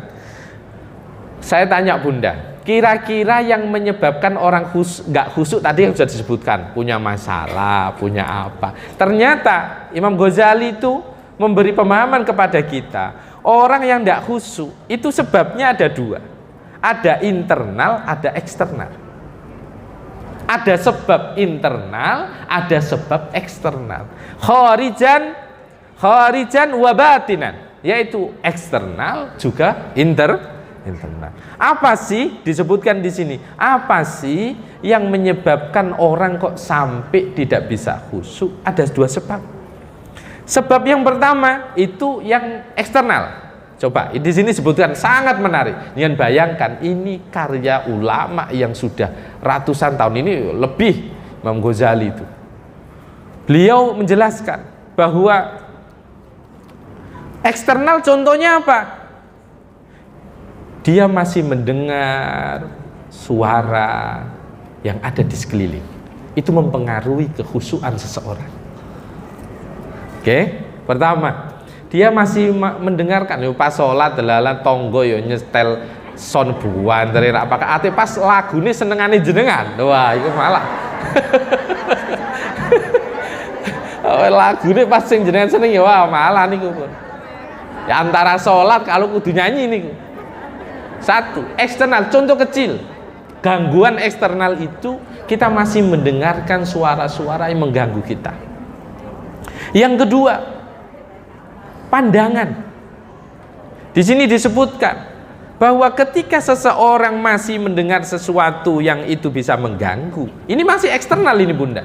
Speaker 1: Saya tanya Bunda, kira-kira yang menyebabkan orang nggak khusyuk tadi yang sudah disebutkan, punya masalah, punya apa? Ternyata Imam Ghazali itu memberi pemahaman kepada kita, orang yang tidak khusyuk itu sebabnya ada dua, ada internal, ada eksternal. Ada sebab internal, ada sebab eksternal. Kharijan wa batinan, yaitu eksternal juga internal. Apa sih disebutkan di sini? Apa sih yang menyebabkan orang kok sampai tidak bisa khusyuk? Ada dua sebab. Sebab yang pertama itu yang eksternal. Coba di sini sebutkan sangat menarik. Jangan bayangkan ini karya ulama yang sudah ratusan tahun, ini lebih, Imam Ghazali itu. Beliau menjelaskan bahwa eksternal contohnya apa? Dia masih mendengar suara yang ada di sekeliling. Itu mempengaruhi kekhusyukan seseorang. Oke, pertama, dia masih mendengarkan yo pas sholat delalah tonggo yo nyetel son buan dari rak pakai ate pas lagune senengane jenengan. Wah, itu malah. Lagune pas sing jenengan seneng ya wah malah niku pun. Ya antara sholat kalau kudu nyanyi niku. Satu, eksternal, contoh kecil. Gangguan eksternal itu kita masih mendengarkan suara-suara yang mengganggu kita. Yang kedua, pandangan. Di sini disebutkan bahwa ketika seseorang masih mendengar sesuatu yang itu bisa mengganggu, ini masih eksternal ini Bunda,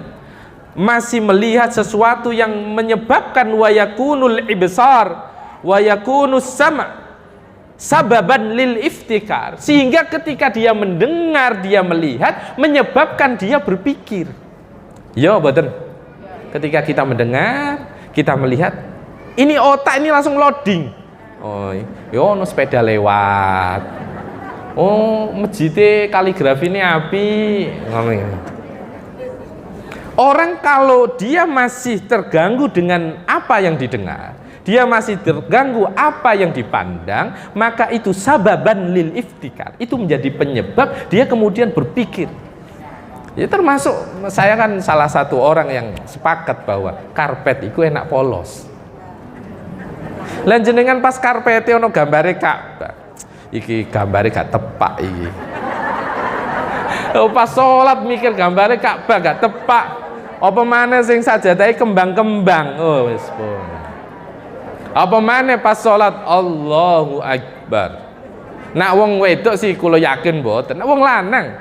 Speaker 1: masih melihat sesuatu yang menyebabkan wayakunul ibsar wayakunus sama sababan lil iftikar, sehingga ketika dia mendengar, dia melihat, menyebabkan dia berpikir. Yo boten, ketika kita mendengar, kita melihat, ini otak ini langsung loading. Oh, yo no sepeda lewat. Oh, masjid kaligrafi ini api. Orang kalau dia masih terganggu dengan apa yang didengar, dia masih terganggu apa yang dipandang, maka itu sababan lil iftikar. Itu menjadi penyebab dia kemudian berpikir. Ya termasuk saya kan salah satu orang yang sepakat bahwa karpet itu enak polos. Lan jenengan pas karpete ono gambare Ka'bah. Iki gambare gak tepak iki. Pas salat mikir gambare Ka'bah gak tepak. Apa maneh sing sajadahe kembang-kembang. Oh wis pun. Apa maneh pas salat Allahu Akbar. Nak wong wedok sih kula yakin mboten. Nak wong lanang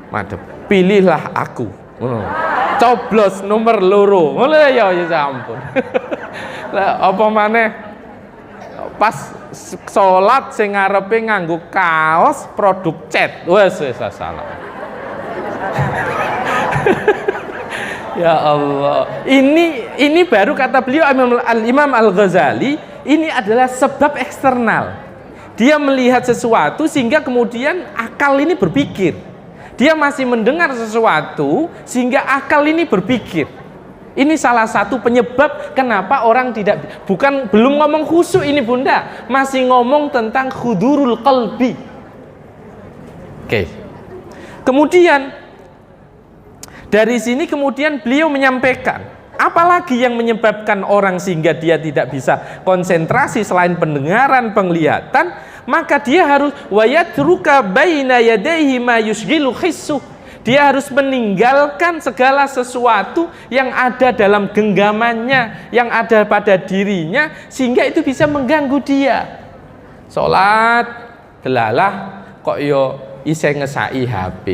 Speaker 1: madhep pilihlah aku. Ngono. Coblos nomor loro. Ngono ya ampun. Lah apa maneh pas sholat sing ngarepe nganggo kaos produk cat, wes salah. Ya Allah, ini baru kata beliau Imam Al-Ghazali, ini adalah sebab eksternal. Dia melihat sesuatu sehingga kemudian akal ini berpikir. Dia masih mendengar sesuatu sehingga akal ini berpikir. Ini salah satu penyebab kenapa orang belum ngomong khusyuk ini Bunda, masih ngomong tentang hudurul qalbi. Oke. Kemudian dari sini kemudian beliau menyampaikan Apalagi yang menyebabkan orang sehingga dia tidak bisa konsentrasi selain pendengaran, penglihatan, maka dia harus wayatruka baina yadayhi ma yushghilu khissuh. Dia harus meninggalkan segala sesuatu yang ada dalam genggamannya, yang ada pada dirinya, sehingga itu bisa mengganggu dia. Sholat delalah kok yo isih ngesai HP.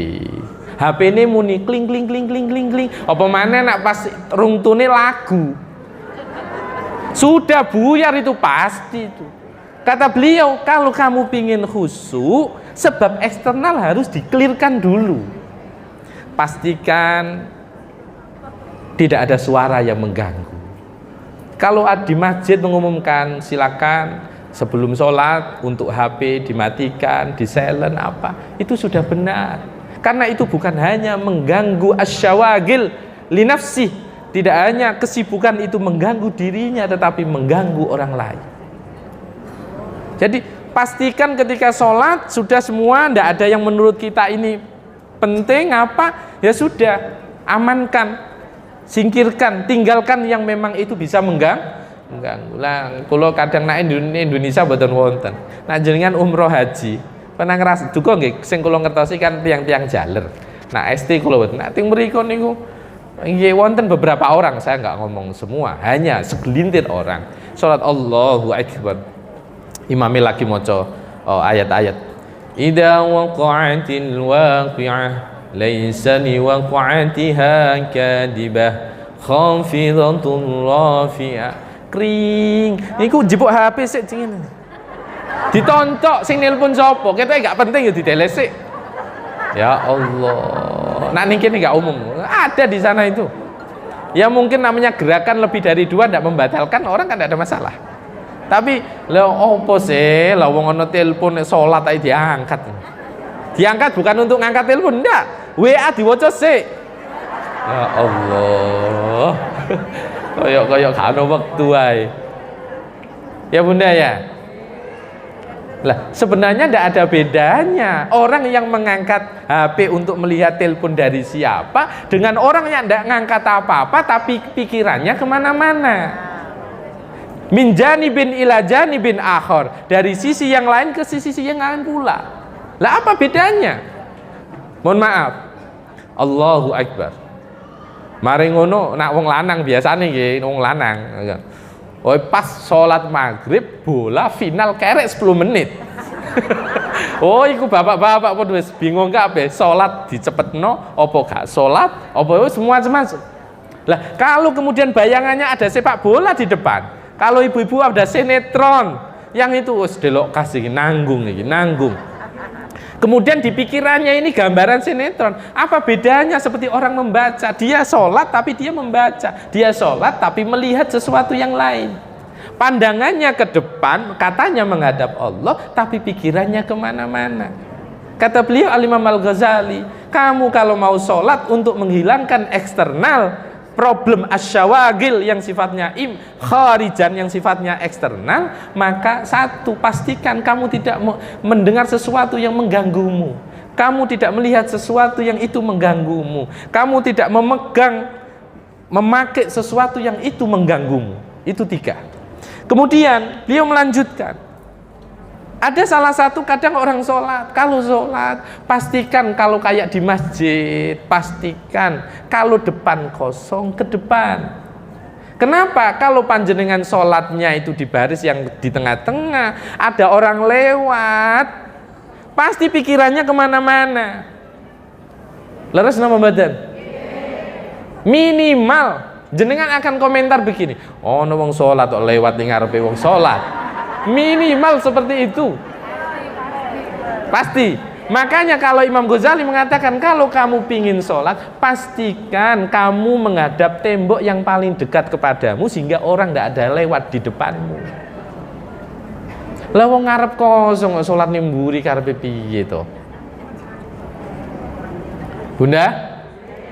Speaker 1: HP ini muni kling kling kling kling kling kling. Apa mana nak pas rungtune lagu. Sudah buyar itu pasti itu. Kata beliau, kalau kamu pingin khusyuk, sebab eksternal harus dikelirkan dulu. Pastikan tidak ada suara yang mengganggu. Kalau di masjid mengumumkan silakan sebelum sholat untuk HP dimatikan, di silent apa, itu sudah benar. Karena itu bukan hanya mengganggu asyawagil linafsih, tidak hanya kesibukan itu mengganggu dirinya, tetapi mengganggu orang lain. Jadi pastikan ketika sholat sudah semua, tidak ada yang menurut kita ini penting apa, ya sudah amankan, singkirkan, tinggalkan yang memang itu bisa mengganggu. Lah, kalau kadang nak Indonesia boten wonten. Nak jenengan umroh haji, pernah ngeras duka nggih sing kula ngertosi kan tiang-tiang jaler. Nah, ST kula boten. Nak teng mriku niku nggih wonten beberapa orang, saya enggak ngomong semua, hanya segelintir orang. Salat Allahu Akbar. Imamnya lagi maca ayat-ayat. Idza waqa'atil waqi'ah laisa li waqa'atiha kadibah khafidatul rafi'ah. Kring. Niku jebuk HP sik jenenge. Ditontok sing nelpon sapa? Ketoke gak penting ya dideles sik. Ya Allah. Nah ning kene gak umum. Ada di sana itu. Ya mungkin namanya gerakan lebih dari 2 tidak membatalkan, orang kan tidak ada masalah. Tapi lho opo sih? Lah wong ana telepon nek salat ae diangkat. Diangkat bukan untuk ngangkat telepon, ndak. WA diwaca sik. Ya Allah. Koyok gak ada waktu ae. Ya Bunda ya. Lah sebenarnya tidak ada bedanya orang yang mengangkat HP untuk melihat telepon dari siapa dengan orang yang tidak ngangkat apa-apa tapi pikirannya kemana-mana. Min janibin ila janibin akhar, dari sisi yang lain ke sisi yang lain pula. Lah apa bedanya? Mohon maaf. Allahu Akbar. Mari ngono nak wong lanang biasane nggih, wong lanang. Oh pas sholat maghrib bola final kerek 10 menit. Oh iku bapak-bapak pun wis bingung kabeh, sholat dicepetno apa gak sholat, apa wis semua macam. Lah kalau kemudian bayangannya ada sepak bola di depan, kalau ibu-ibu ada sinetron, yang itu wis delok kasih nanggung iki, nanggung. Kemudian di pikirannya ini gambaran sinetron. Apa bedanya seperti orang membaca? Dia sholat tapi dia membaca. Dia sholat tapi melihat sesuatu yang lain. Pandangannya ke depan, katanya menghadap Allah, tapi pikirannya kemana-mana. Kata beliau Al-Imam Al-Ghazali, kamu kalau mau sholat untuk menghilangkan eksternal, problem asyawagil yang sifatnya kharijan, yang sifatnya eksternal, maka satu, pastikan kamu tidak mendengar sesuatu yang mengganggumu, kamu tidak melihat sesuatu yang itu mengganggumu, kamu tidak memakai sesuatu yang itu mengganggumu. Itu 3. Kemudian beliau melanjutkan, ada salah satu kadang orang sholat, kalau sholat pastikan kalau kayak di masjid, pastikan kalau depan kosong ke depan. Kenapa? Kalau panjenengan sholatnya itu di baris yang di tengah-tengah, ada orang lewat, pasti pikirannya kemana-mana. Leres nama badan? Minimal jenengan akan komentar begini, oh wong sholat kok lewat ning ngarepe wong sholat. Minimal seperti itu. Pasti. Makanya kalau Imam Ghazali mengatakan kalau kamu pingin sholat, pastikan kamu menghadap tembok yang paling dekat kepadamu sehingga orang tidak ada lewat di depanmu. Lah wong ngarep kosong sholat ning mburi karepe piye to? Bunda?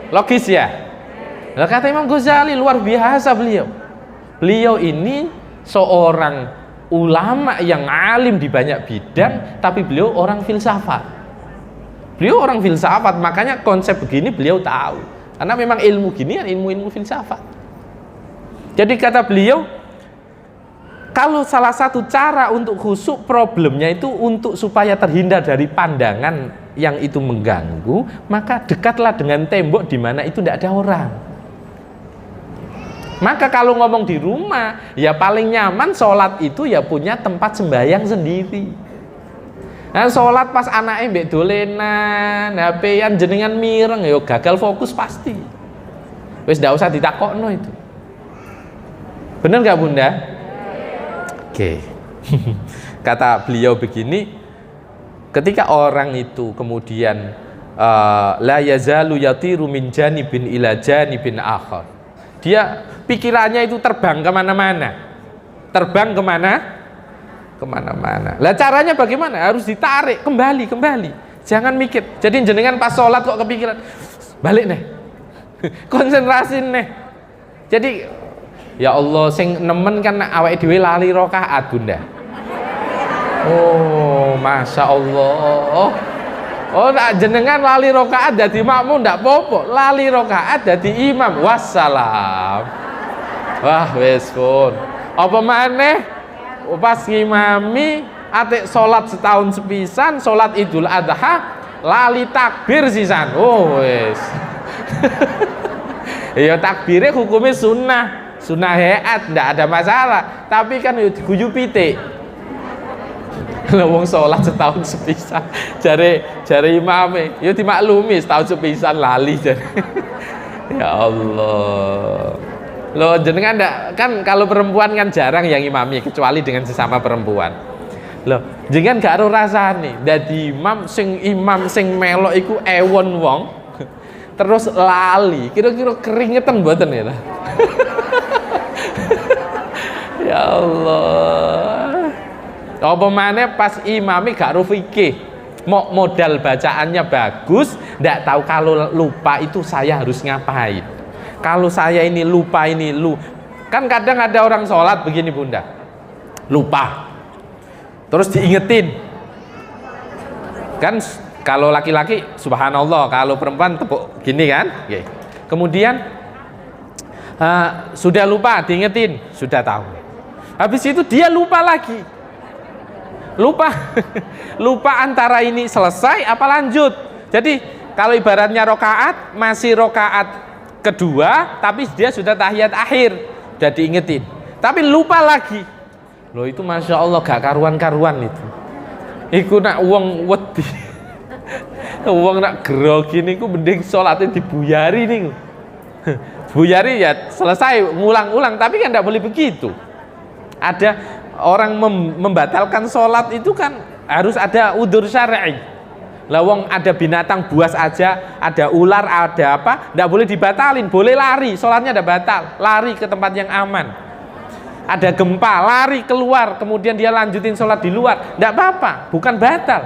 Speaker 1: Logis ya? Lah kata Imam Ghazali luar biasa beliau. Beliau ini seorang ulama yang alim di banyak bidang, tapi beliau orang filsafat. Beliau orang filsafat, makanya konsep begini beliau tahu. Karena memang ilmu gini kan ilmu-ilmu filsafat. Jadi kata beliau, kalau salah satu cara untuk khusyuk problemnya itu untuk supaya terhindar dari pandangan yang itu mengganggu, maka dekatlah dengan tembok di mana itu tidak ada orang. Maka kalau ngomong di rumah, ya paling nyaman sholat itu ya punya tempat sembahyang sendiri. Nah, sholat pas anaknya mbek dolenan, HP-an jenengan mireng, ya gagal fokus pasti. Wis ndak usah ditakokno itu. Bener nggak Bunda? Oke. Kata beliau begini, ketika orang itu kemudian la yazalu yatiru min janibin ila janibin akhar, dia pikirannya itu terbang kemana-mana. Terbang kemana-mana. Lah caranya bagaimana? Harus ditarik kembali. Jangan mikir. Jadi jenengan pas sholat kok kepikiran, balik nih. Konsentrasi nih. Jadi ya Allah, sing nemen kan awake dhewe lali rakaat Bunda. Oh, Masya Allah. Oh, nak jenengan lali rakaat dadi makmum ndak popo, lali rakaat dadi imam. Wassalam. Wah, wis pun. Apa maneh pas ngimami atik salat setahun sepisan, salat Idul Adha lali takbir sisan. Oh, wis. Ya takbirnya hukumnya sunnah heat, ndak ada masalah. Tapi kan guyu pitik. Wong sholat setahun sepisan, jare imame, ya dimaklumi setahun sepisan lali jare. Ya Allah. Loh jenengan ndak kan kalau perempuan kan jarang yang imami kecuali dengan sesama perempuan. Loh, jenengan gak ero rasane dadi imam sing melok iku ewon wong. Terus lali, kira-kira keringetan mboten ya? Ya Allah. Apa maneh pas imami gak ro fikih, modal bacaannya bagus, ndak tahu kalau lupa itu saya harus ngapain. Kalau saya ini lupa kan kadang ada orang sholat begini Bunda, lupa, terus diingetin. Kan kalau laki-laki subhanallah, kalau perempuan tepuk gini kan, kemudian sudah lupa diingetin, sudah tahu. Habis itu dia lupa lagi. Lupa antara ini selesai apa lanjut. Jadi kalau ibaratnya rokaat, masih rokaat kedua tapi dia sudah tahiyat akhir, sudah diingetin tapi lupa lagi. Loh itu Masya Allah gak karuan-karuan itu. Iku nak uang wedi uang nak grogi niku mending sholatnya dibuyari niku. Buyari ya selesai, ngulang-ulang, tapi kan tidak boleh begitu. Ada orang membatalkan sholat itu kan harus ada udzur syar'i. Lawang ada binatang buas aja, ada ular, ada apa, tidak boleh dibatalin, boleh lari, sholatnya ada batal, lari ke tempat yang aman. Ada gempa, lari keluar, kemudian dia lanjutin sholat di luar, tidak apa-apa, bukan batal.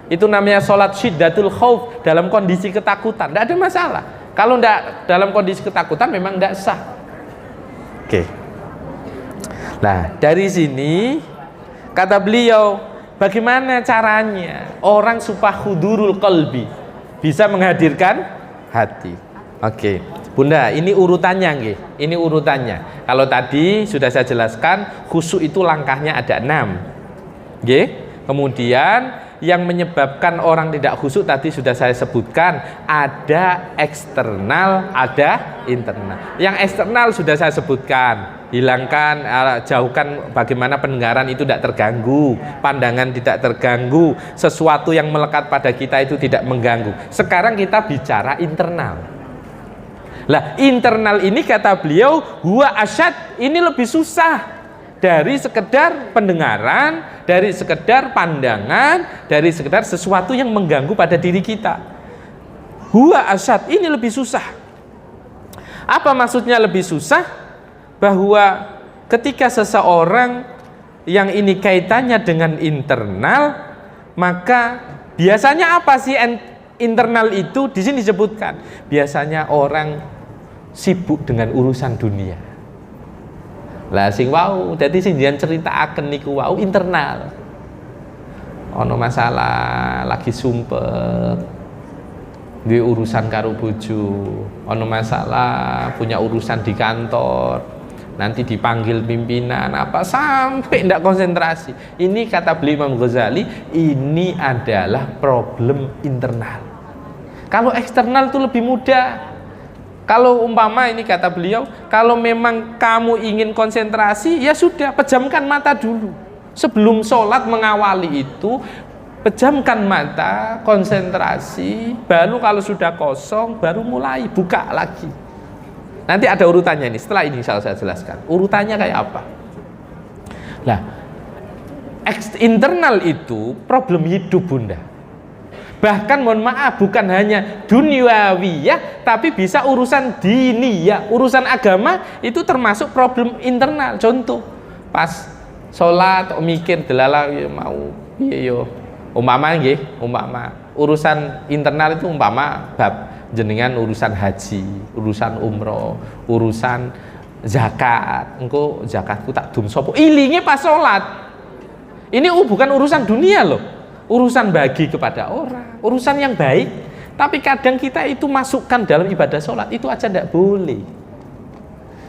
Speaker 1: Itu namanya sholat syiddatul khauf, dalam kondisi ketakutan, tidak ada masalah. Kalau tidak dalam kondisi ketakutan memang tidak sah. Oke. Nah, dari sini kata beliau, bagaimana caranya orang supaya hudurul qalbi, bisa menghadirkan hati. Oke. Bunda, ini urutannya nggih. Ini urutannya. Kalau tadi sudah saya jelaskan, khusyuk itu langkahnya ada 6. Nggih. Kemudian yang menyebabkan orang tidak khusyuk tadi sudah saya sebutkan, ada eksternal, ada internal. Yang eksternal sudah saya sebutkan, hilangkan, jauhkan bagaimana pendengaran itu tidak terganggu, pandangan tidak terganggu, sesuatu yang melekat pada kita itu tidak mengganggu. Sekarang kita bicara internal. Lah, internal ini kata beliau, huwa asyad, ini lebih susah dari sekedar pendengaran, dari sekedar pandangan, dari sekedar sesuatu yang mengganggu pada diri kita. Huwa asyad, ini lebih susah. Apa maksudnya lebih susah? Bahwa ketika seseorang yang ini kaitannya dengan internal, maka biasanya apa sih internal itu? Di sini disebutkan, biasanya orang sibuk dengan urusan dunia. Lah sing wau dadi sing jenengan critakaken niku wau internal. Ono masalah lagi sumpek, duwe urusan karo bojo, ono masalah punya urusan di kantor, nanti dipanggil pimpinan apa sampai tidak konsentrasi. Ini kata beliau Imam Ghazali, ini adalah problem internal. Kalau eksternal itu lebih mudah. Kalau umpama ini kata beliau, kalau memang kamu ingin konsentrasi, ya sudah, pejamkan mata dulu. Sebelum sholat mengawali itu, pejamkan mata, konsentrasi, baru kalau sudah kosong, baru mulai buka lagi. Nanti ada urutannya ini, setelah ini saya jelaskan. Urutannya kayak apa? Nah, internal itu problem hidup Bunda. Bahkan mohon maaf, bukan hanya duniawiyah, tapi bisa urusan diniyah, urusan agama itu termasuk problem internal. Contoh, pas sholat mikir delala mau piye yo. Umpama nggih, umpama urusan internal itu umpama bab jenengan urusan haji, urusan umroh, urusan zakat. Engko zakatku tak dum sapa? Ilinge pas sholat. Ini bukan urusan dunia loh. Urusan bagi kepada orang, urusan yang baik. Tapi kadang kita itu masukkan dalam ibadah sholat, itu aja tidak boleh.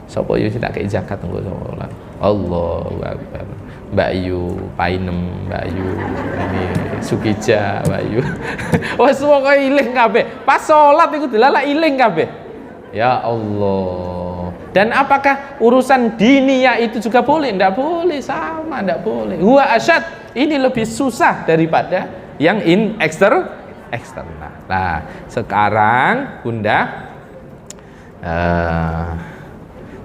Speaker 1: Sapa yo tak kei zakat engko sholat. Allahu Akbar. Mbak Yu, Painem, Mbak Yu, ini Sukija, Mbak Yu. Wes pokoke iling kabeh. Pas salat iku delala iling kabeh. Ya Allah. Dan apakah urusan diniyah itu juga boleh? Enggak boleh, sama enggak boleh. Huwa asyad, ini lebih susah daripada yang eksternal. Nah, sekarang Bunda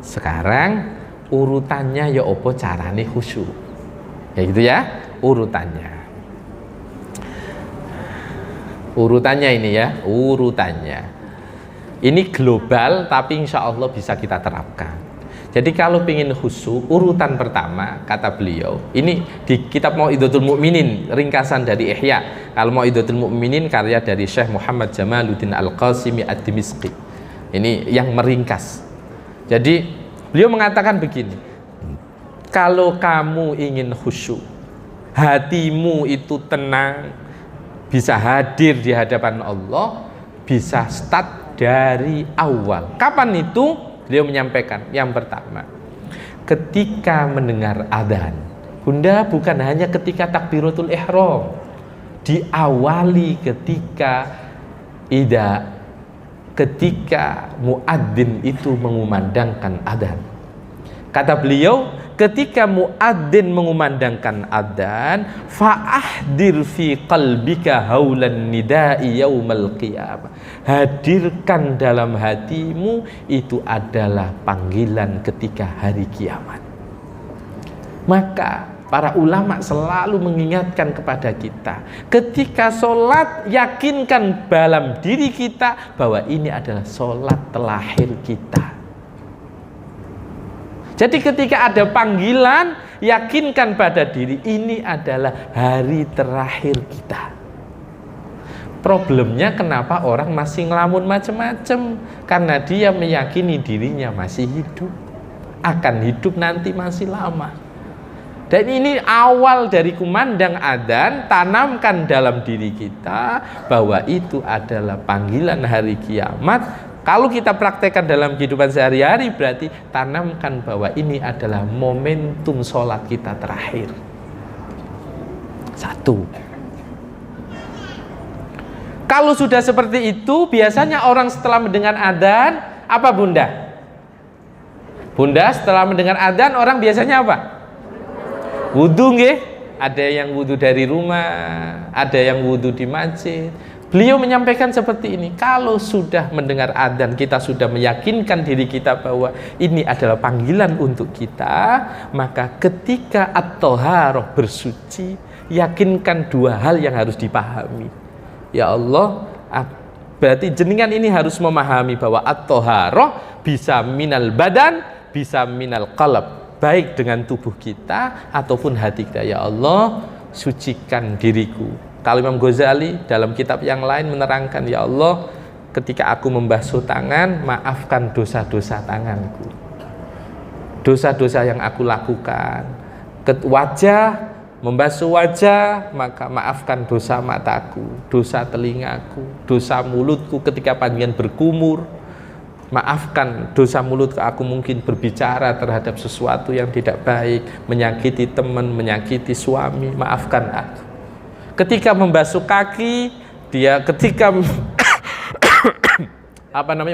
Speaker 1: sekarang urutannya ya apa carane khusyuk. Ya gitu ya, urutannya ini ya, urutannya ini global tapi insya Allah bisa kita terapkan. Jadi kalau ingin khusyuk, urutan pertama kata beliau, ini di kitab Mau'izatul Mu'minin, ringkasan dari Ihya. Kalau Mau'izatul Mu'minin karya dari Syekh Muhammad Jamaluddin Al-Qasimi Ad-Dimishqi, ini yang meringkas. Jadi beliau mengatakan begini, kalau kamu ingin khusyuk, hatimu itu tenang, bisa hadir di hadapan Allah, bisa start dari awal. Kapan itu? Beliau menyampaikan, yang pertama, ketika mendengar adzan. Bunda, bukan hanya ketika takbiratul ihram, diawali ketika muadzin itu mengumandangkan adzan. Kata beliau, ketika muadzin mengumandangkan adzan, fa'ahdir fi qalbika haulan nida'i yaumal qiyamah. Hadirkan dalam hatimu itu adalah panggilan ketika hari kiamat. Maka para ulama selalu mengingatkan kepada kita, ketika sholat yakinkan dalam diri kita bahwa ini adalah sholat terakhir kita. Jadi ketika ada panggilan, yakinkan pada diri ini adalah hari terakhir kita. Problemnya kenapa orang masih ngelamun macam-macam? Karena dia meyakini dirinya masih hidup, akan hidup nanti masih lama. Dan ini awal dari kumandang adzan, tanamkan dalam diri kita bahwa itu adalah panggilan hari kiamat. Kalau kita praktekkan dalam kehidupan sehari-hari, berarti tanamkan bahwa ini adalah momentum sholat kita terakhir. Satu. Kalau sudah seperti itu, biasanya orang setelah mendengar adzan, apa Bunda? Bunda, setelah mendengar adzan, orang biasanya apa? Wudu nggih? Ada yang wudu dari rumah, ada yang wudu di masjid. Beliau menyampaikan seperti ini, kalau sudah mendengar adzan, kita sudah meyakinkan diri kita bahwa ini adalah panggilan untuk kita, maka ketika at-thaharah bersuci, yakinkan dua hal yang harus dipahami. Ya Allah, berarti jenengan ini harus memahami bahwa at-thaharah bisa minal badan, bisa minal qalb, baik dengan tubuh kita ataupun hati kita. Ya Allah, sucikan diriku. Kalau Imam Ghazali dalam kitab yang lain menerangkan, ya Allah, ketika aku membasuh tangan, maafkan dosa-dosa tanganku, dosa-dosa yang aku lakukan. Wajah, membasuh wajah, maka maafkan dosa mataku, dosa telingaku, dosa mulutku ketika panjenengan berkumur, Maafkan dosa mulut aku mungkin berbicara terhadap sesuatu yang tidak baik, menyakiti teman, menyakiti suami, maafkan aku. Ketika membasuh kaki, ketika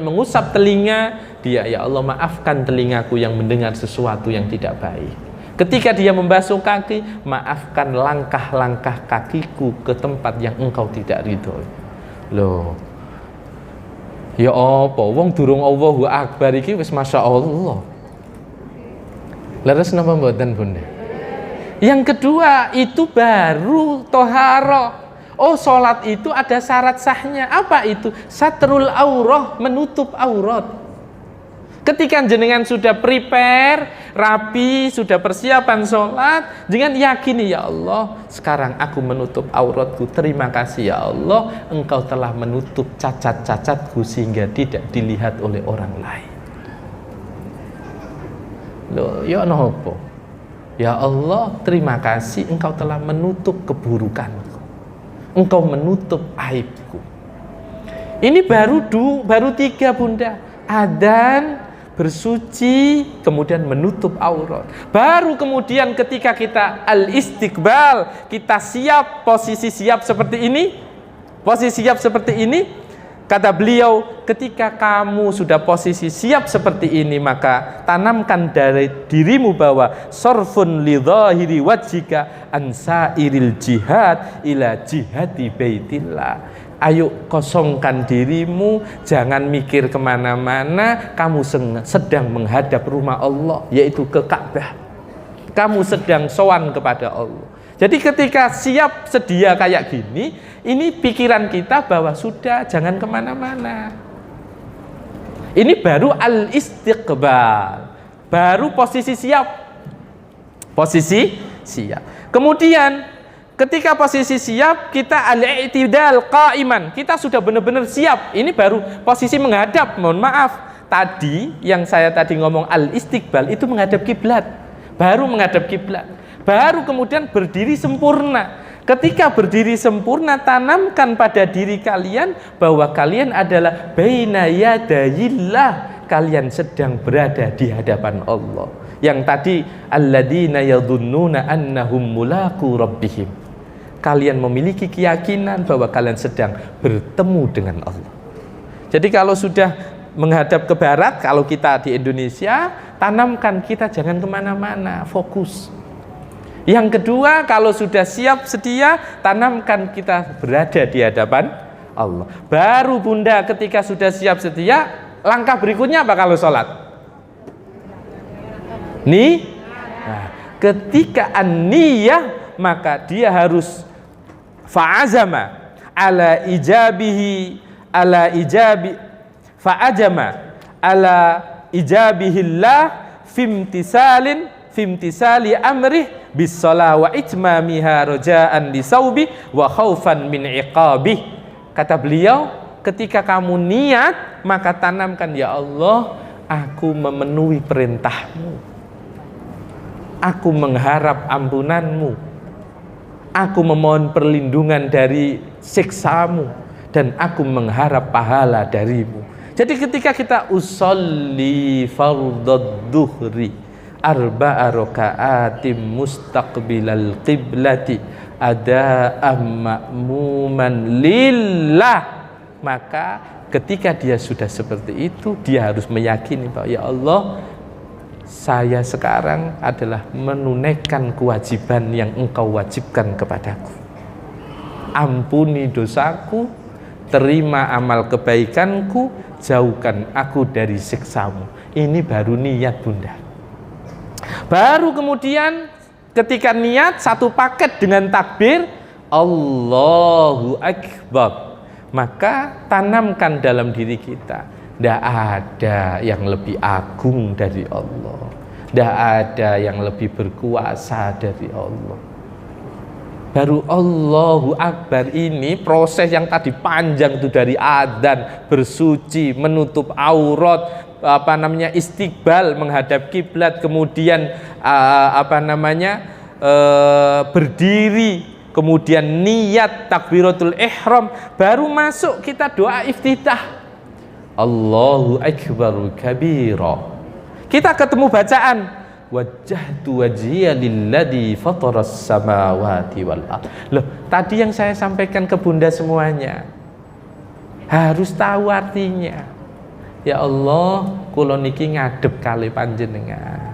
Speaker 1: mengusap telinga, ya Allah maafkan telingaku yang mendengar sesuatu yang tidak baik. Ketika dia membasuh kaki, maafkan langkah-langkah kakiku ke tempat yang engkau tidak ridhoi. Loh, ya apa wong durung Allahu Akbar iki wis masyaallah. Leres napa mboten Bunda? Yang kedua itu baru toharoh. Oh, sholat itu ada syarat sahnya. Apa itu? Satrul aurah, menutup aurat. Ketika jenengan sudah prepare, rapi, sudah persiapan sholat, jangan yakini, ya Allah, sekarang aku menutup auratku. Terima kasih ya Allah, engkau telah menutup cacat-cacatku sehingga tidak dilihat oleh orang lain. Loh, ya nopo? Ya Allah, terima kasih engkau telah menutup keburukanku. Engkau menutup aibku. Ini baru 3 Bunda. Adzan, bersuci, kemudian menutup aurat. Baru kemudian ketika kita al-istiqbal, kita siap, posisi siap seperti ini, kata beliau, ketika kamu sudah posisi siap seperti ini, maka tanamkan dari dirimu bahwa sorfun li dhahiri wajhika ansairil jihad ila jihadi baitillah. Ayo kosongkan dirimu, jangan mikir kemana-mana, kamu sedang menghadap rumah Allah, yaitu ke Ka'bah. Kamu sedang sowan kepada Allah. Jadi ketika siap sedia kayak gini, ini pikiran kita bahwa sudah, jangan kemana-mana. Ini baru al-istiqbal, baru posisi siap. Posisi siap. Kemudian ketika posisi siap, kita al-i'tidal qa'iman. Kita sudah benar-benar siap. Ini baru posisi menghadap. Mohon maaf, tadi yang saya tadi ngomong al-istiqbal itu menghadap kiblat. Baru menghadap kiblat. Baru kemudian berdiri sempurna. Ketika berdiri sempurna, tanamkan pada diri kalian bahwa kalian adalah baina yadayillah. Kalian sedang berada di hadapan Allah. Yang tadi alladzina yadhunnuna annahum mulaqu rabbihim. Kalian memiliki keyakinan bahwa kalian sedang bertemu dengan Allah. Jadi kalau sudah menghadap ke barat, kalau kita di Indonesia, tanamkan kita jangan kemana-mana, fokus. Yang kedua, kalau sudah siap sedia, tanamkan kita berada di hadapan Allah. Baru Bunda ketika sudah siap sedia, langkah berikutnya apa kalau sholat? Nah, ketika an-niyah, maka dia harus fa'azama ala ijabihillah fimtisali amrih bis-shalah wa itmamiha raja'an lisaubi wa khaufan min iqabih. Kata beliau, ketika kamu niat, maka tanamkan, ya Allah, aku memenuhi perintahmu, aku mengharap ampunanmu, aku memohon perlindungan dari siksamu, dan aku mengharap pahala darimu. Jadi ketika kita usolli fardad duhri arba'a raka'atim mustaqbilal qiblati ada'am ma'muman lillah, maka ketika dia sudah seperti itu, dia harus meyakini bahwa ya Allah, saya sekarang adalah menunaikan kewajiban yang engkau wajibkan kepadaku. Ampuni dosaku, terima amal kebaikanku, jauhkan aku dari siksamu. Ini baru niat Bunda. Baru kemudian ketika niat satu paket dengan takbir Allahu Akbar, maka tanamkan dalam diri kita, tidak ada yang lebih agung dari Allah, tidak ada yang lebih berkuasa dari Allah. Baru Allahu Akbar ini proses yang tadi panjang itu dari adzan, bersuci, menutup aurat, istiqbal menghadap kiblat, kemudian berdiri, kemudian niat takbiratul ihram, baru masuk kita doa iftitah. Allahu akbaru kabira. Kita ketemu bacaan wajjahtu wajhiya lilladzi fataras samawati wal ardh. Loh, tadi yang saya sampaikan ke Bunda semuanya harus tahu artinya. Ya Allah, kula niki ngadep kali panjenengan.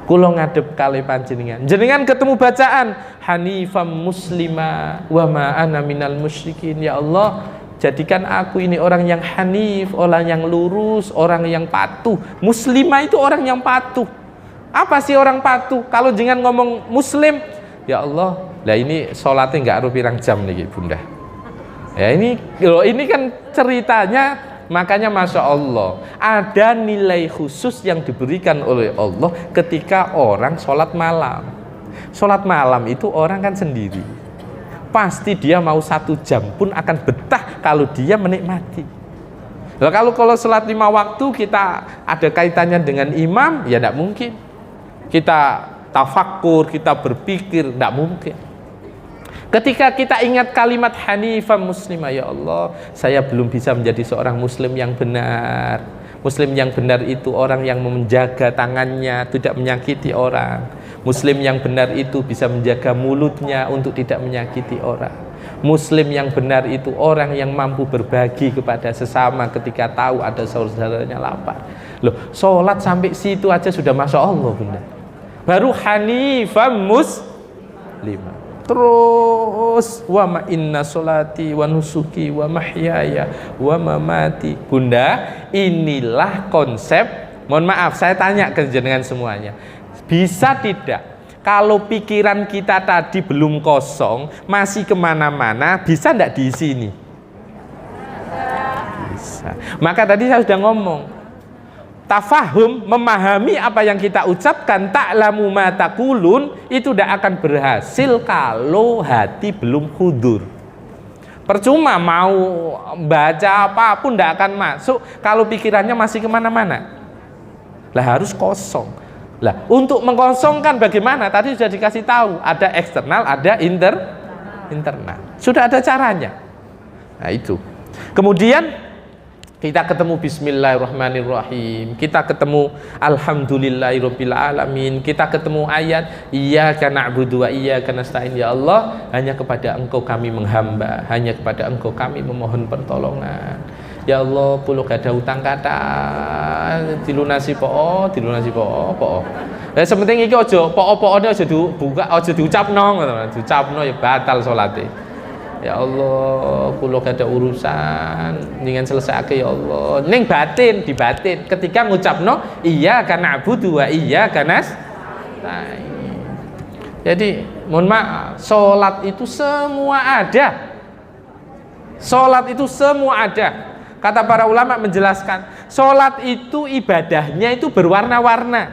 Speaker 1: Kula ngadep kali panjenengan. Jenengan ketemu bacaan hanifam muslima wa ma ana minal musyrikin. Ya Allah, jadikan aku ini orang yang hanif, orang yang lurus, orang yang patuh. Muslimah itu orang yang patuh. Apa sih orang patuh? Kalau jangan ngomong muslim, ya Allah, lah ini sholatnya nggak harus pirang jam nih Bunda. Ya ini kan ceritanya, makanya Masya Allah ada nilai khusus yang diberikan oleh Allah ketika orang sholat malam. Sholat malam itu orang kan sendiri, pasti dia mau 1 jam pun akan betah kalau dia menikmati. Nah, kalau sholat 5 waktu kita ada kaitannya dengan imam, ya tidak mungkin. Kita tafakkur, kita berpikir, tidak mungkin. Ketika kita ingat kalimat hanifah muslimah, ya Allah, saya belum bisa menjadi seorang muslim yang benar. Muslim yang benar itu orang yang menjaga tangannya, tidak menyakiti orang. Muslim yang benar itu bisa menjaga mulutnya untuk tidak menyakiti orang. Muslim yang benar itu orang yang mampu berbagi kepada sesama ketika tahu ada saudaranya lapar. Loh, sholat sampai situ aja sudah Masya Allah Bunda. Baru hanifah muslimah. Terus wa ma inna sholati wa nusuki wa mahyaya wa mamati. Bunda, inilah konsep. Mohon maaf, saya tanya ke jenengan semuanya. Bisa tidak kalau pikiran kita tadi belum kosong, masih kemana-mana, bisa tidak di sini? Bisa. Maka tadi saya sudah ngomong, tafahum, memahami apa yang kita ucapkan, ta'lamu ma taqulun, itu tidak akan berhasil kalau hati belum hudur. Percuma mau baca apapun tidak akan masuk kalau pikirannya masih kemana-mana. Lah harus kosong. Lah untuk mengkosongkan bagaimana? Tadi sudah dikasih tahu, ada eksternal, ada internal. Sudah ada caranya. Nah itu. Kemudian kita ketemu bismillahirrahmanirrahim, kita ketemu alhamdulillahirabbil alamin, kita ketemu ayat iyyaka na'budu wa iyyaka nasta'in. Ya Allah, hanya kepada Engkau kami menghamba, hanya kepada Engkau kami memohon pertolongan. Ya Allah, pulau gada utang kata dilunasi po. Lah sementing iki aja po-poone aja dibuka, aja diucapno, diucapno ya batal salate. Ya Allah, kula gada urusan dengan selesaiake ya Allah. Ning batin, di batin ketika ngucapno iyyaka na'budu wa iyyaka nasta'in. Jadi, mohon maaf, salat itu semua ada. Salat itu semua ada. Kata para ulama menjelaskan, salat itu ibadahnya itu berwarna-warna.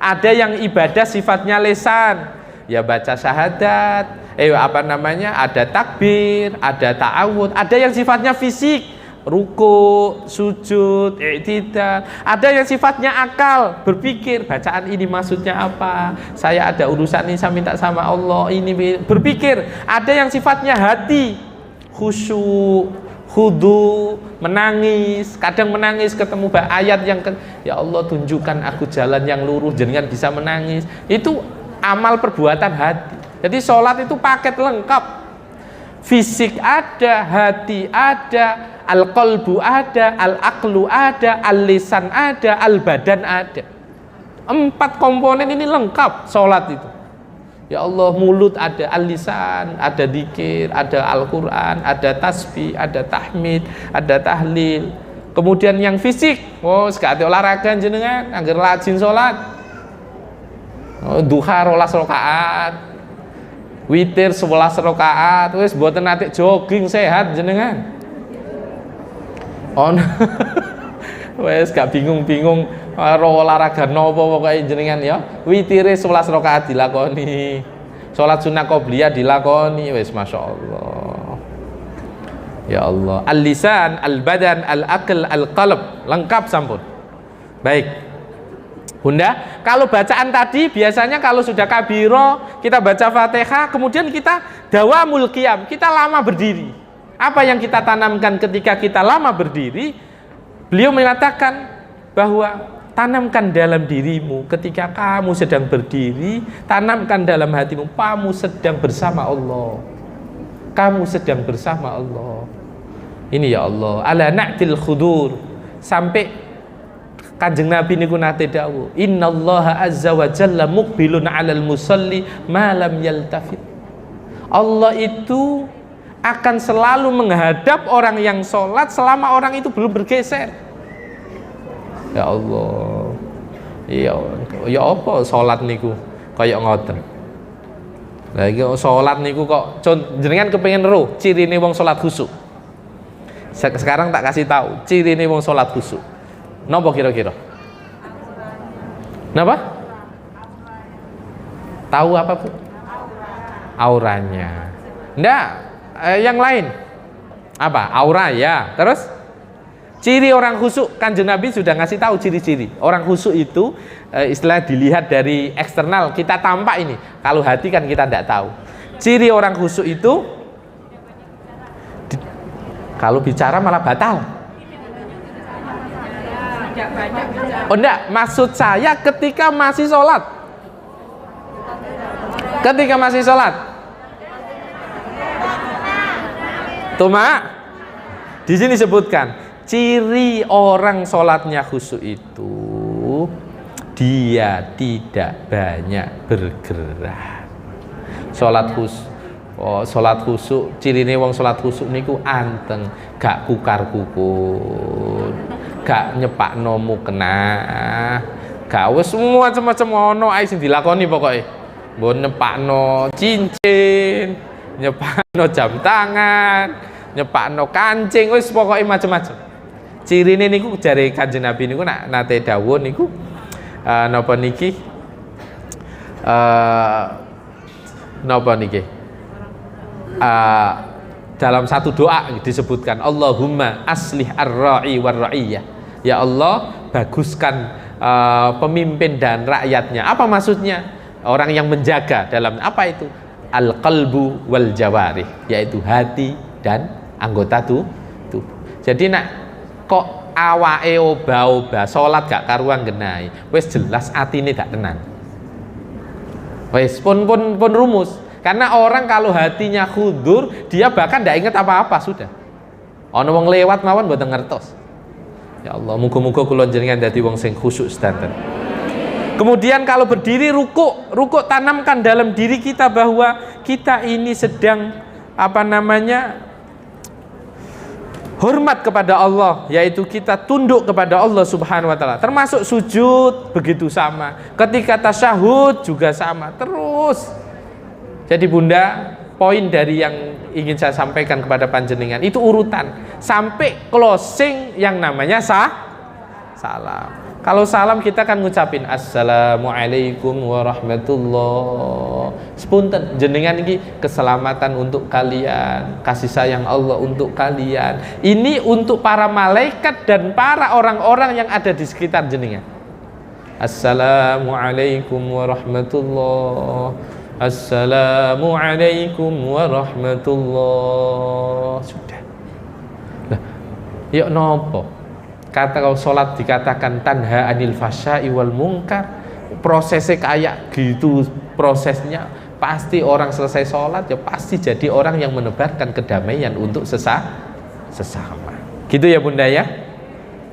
Speaker 1: Ada yang ibadah sifatnya lisan, ya baca syahadat, ada takbir, ada ta'awud. Ada yang sifatnya fisik, ruku, sujud, i'tidal. Ada yang sifatnya akal, berpikir, bacaan ini maksudnya apa, saya ada urusan ini, saya minta sama Allah, ini berpikir. Ada yang sifatnya hati, khusyuk, khudu, menangis, kadang menangis ketemu ayat yang ya Allah tunjukkan aku jalan yang lurus, jangan bisa menangis. Itu amal perbuatan hati. Jadi sholat itu paket lengkap. Fisik ada, hati ada, al-qalbu ada, al-aqlu ada, al-lisan ada, al-badan ada. 4 komponen ini lengkap sholat itu. Ya Allah, mulut ada al-lisan, ada dzikir, ada Al-Quran, ada tasbih, ada tahmid, ada tahlil. Kemudian yang fisik, sekali olahraga jenengan, agar rajin sholat. Duha 12 rakaat, witir 11 rakaat, wis mboten nate jogging sehat jenengan. Wes gak bingung-bingung olahraga nopo pokoke jenengan ya. Witire 11 rakaat dilakoni. Salat sunah qobliyah dilakoni, wes masyaallah. Ya Allah, al-lisan, al-badan, al-aql, al-qalb, lengkap sampun. Baik. Bunda, kalau bacaan tadi biasanya kalau sudah kabiro, kita baca Fatihah, kemudian kita dawamul qiyam, kita lama berdiri. Apa yang kita tanamkan ketika kita lama berdiri? Beliau mengatakan bahwa tanamkan dalam dirimu ketika kamu sedang berdiri, tanamkan dalam hatimu, kamu sedang bersama Allah. Kamu sedang bersama Allah. Ini ya Allah, ala na'til khudur. Sampai Kanjeng Nabi niku nate dawuh, innallaha azza wa jalla muqbilun 'alal musalli ma lam yaltafit. Allah itu akan selalu menghadap orang yang sholat selama orang itu belum bergeser. Ya Allah, ya apa sholat niku kayak ngoten. Lagi sholat niku kok jenengan kepengen roh cirine wong sholat khusyuk. Sekarang tak kasih tahu cirine wong sholat khusyuk. Napa kira-kira? Napa? Tahu apa Bu? Auranya. Ndak, yang lain. Apa? Aura ya. Terus? Ciri orang khusyuk, Kanjeng Nabi sudah ngasih tahu ciri-ciri. Orang khusyuk itu istilah dilihat dari eksternal, kita tampak ini. Kalau hati kan kita tidak tahu. Ciri orang khusyuk itu kalau bicara malah batal. Oh enggak, maksud saya ketika masih sholat. Ketika masih sholat. Tuh Mak, di sini sebutkan ciri orang sholatnya khusyuk itu dia tidak banyak bergerak. Sholat khusyuk, sholat khusyuk, cirine wong sholat khusyuk niku anteng, gak kukar-kukut, gak nyepakno mukena, gak wis semua macam-macam ono ae sing dilakoni pokoke. Mbon nyepakno cincin, nyepakno jam tangan, nyepakno kancing, wis pokoke macam-macam. Cirine niku jare Kanjeng Nabi niku nak nate dawuh niku napa niki? Napa niki? Dalam satu doa disebutkan Allahumma aslih ar-ra'i war-ra'iyah. Ya Allah, baguskan pemimpin dan rakyatnya. Apa maksudnya? Orang yang menjaga dalam apa itu? Al-qalbu wal jawarih, yaitu hati dan anggota tubuh. Jadi nak kok awake oba-oba salat gak karuan genai, wis jelas atine gak tenan. Wis pun rumus. Karena orang kalau hatinya khudur, dia bahkan tidak ingat apa-apa sudah. Ono wong lewat mawon mboten ngertos. Ya Allah, muga-muga kula jenengan dadi wong sing khusyuk sedanten. Kemudian kalau berdiri rukuk tanamkan dalam diri kita bahwa kita ini sedang hormat kepada Allah, yaitu kita tunduk kepada Allah Subhanahu wa taala. Termasuk sujud begitu sama. Ketika tasyahud juga sama. Terus. Jadi Bunda, poin dari yang ingin saya sampaikan kepada panjenengan itu urutan sampai closing yang namanya salam. Kalau salam kita kan ngucapin assalamualaikum warahmatullah. Sepunten jenengan iki keselamatan untuk kalian, kasih sayang Allah untuk kalian. Ini untuk para malaikat dan para orang-orang yang ada di sekitar jenengan. Assalamualaikum warahmatullah. Assalamualaikum warahmatullah. Sudah. Lah, yuk nopo? Kata kalau sholat dikatakan tanha anil fasya'i wal munkar, prosesnya kayak gitu, prosesnya pasti orang selesai sholat ya pasti jadi orang yang menebarkan kedamaian untuk sesama. Gitu ya Bunda ya.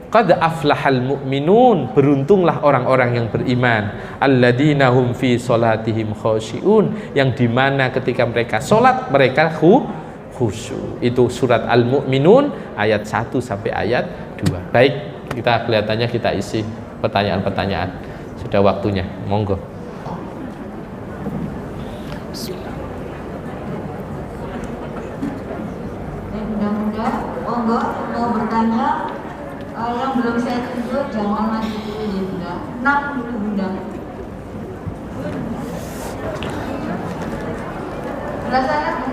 Speaker 1: Qad aflahal mu'minun, beruntunglah orang-orang yang beriman, alladzina hum fi sholatihim khosyi'un, yang dimana ketika mereka sholat mereka khusyuk. Itu surat Al-Mu'minun ayat 1 sampai ayat 2. Baik, kita kelihatannya kita isi pertanyaan-pertanyaan. Sudah waktunya, monggo.
Speaker 2: Mudah-mudahan monggo mau bertanya. Yang belum saya tunjuk jangan maju dulu ya Bunda. 6 dulu Bunda. Rasanya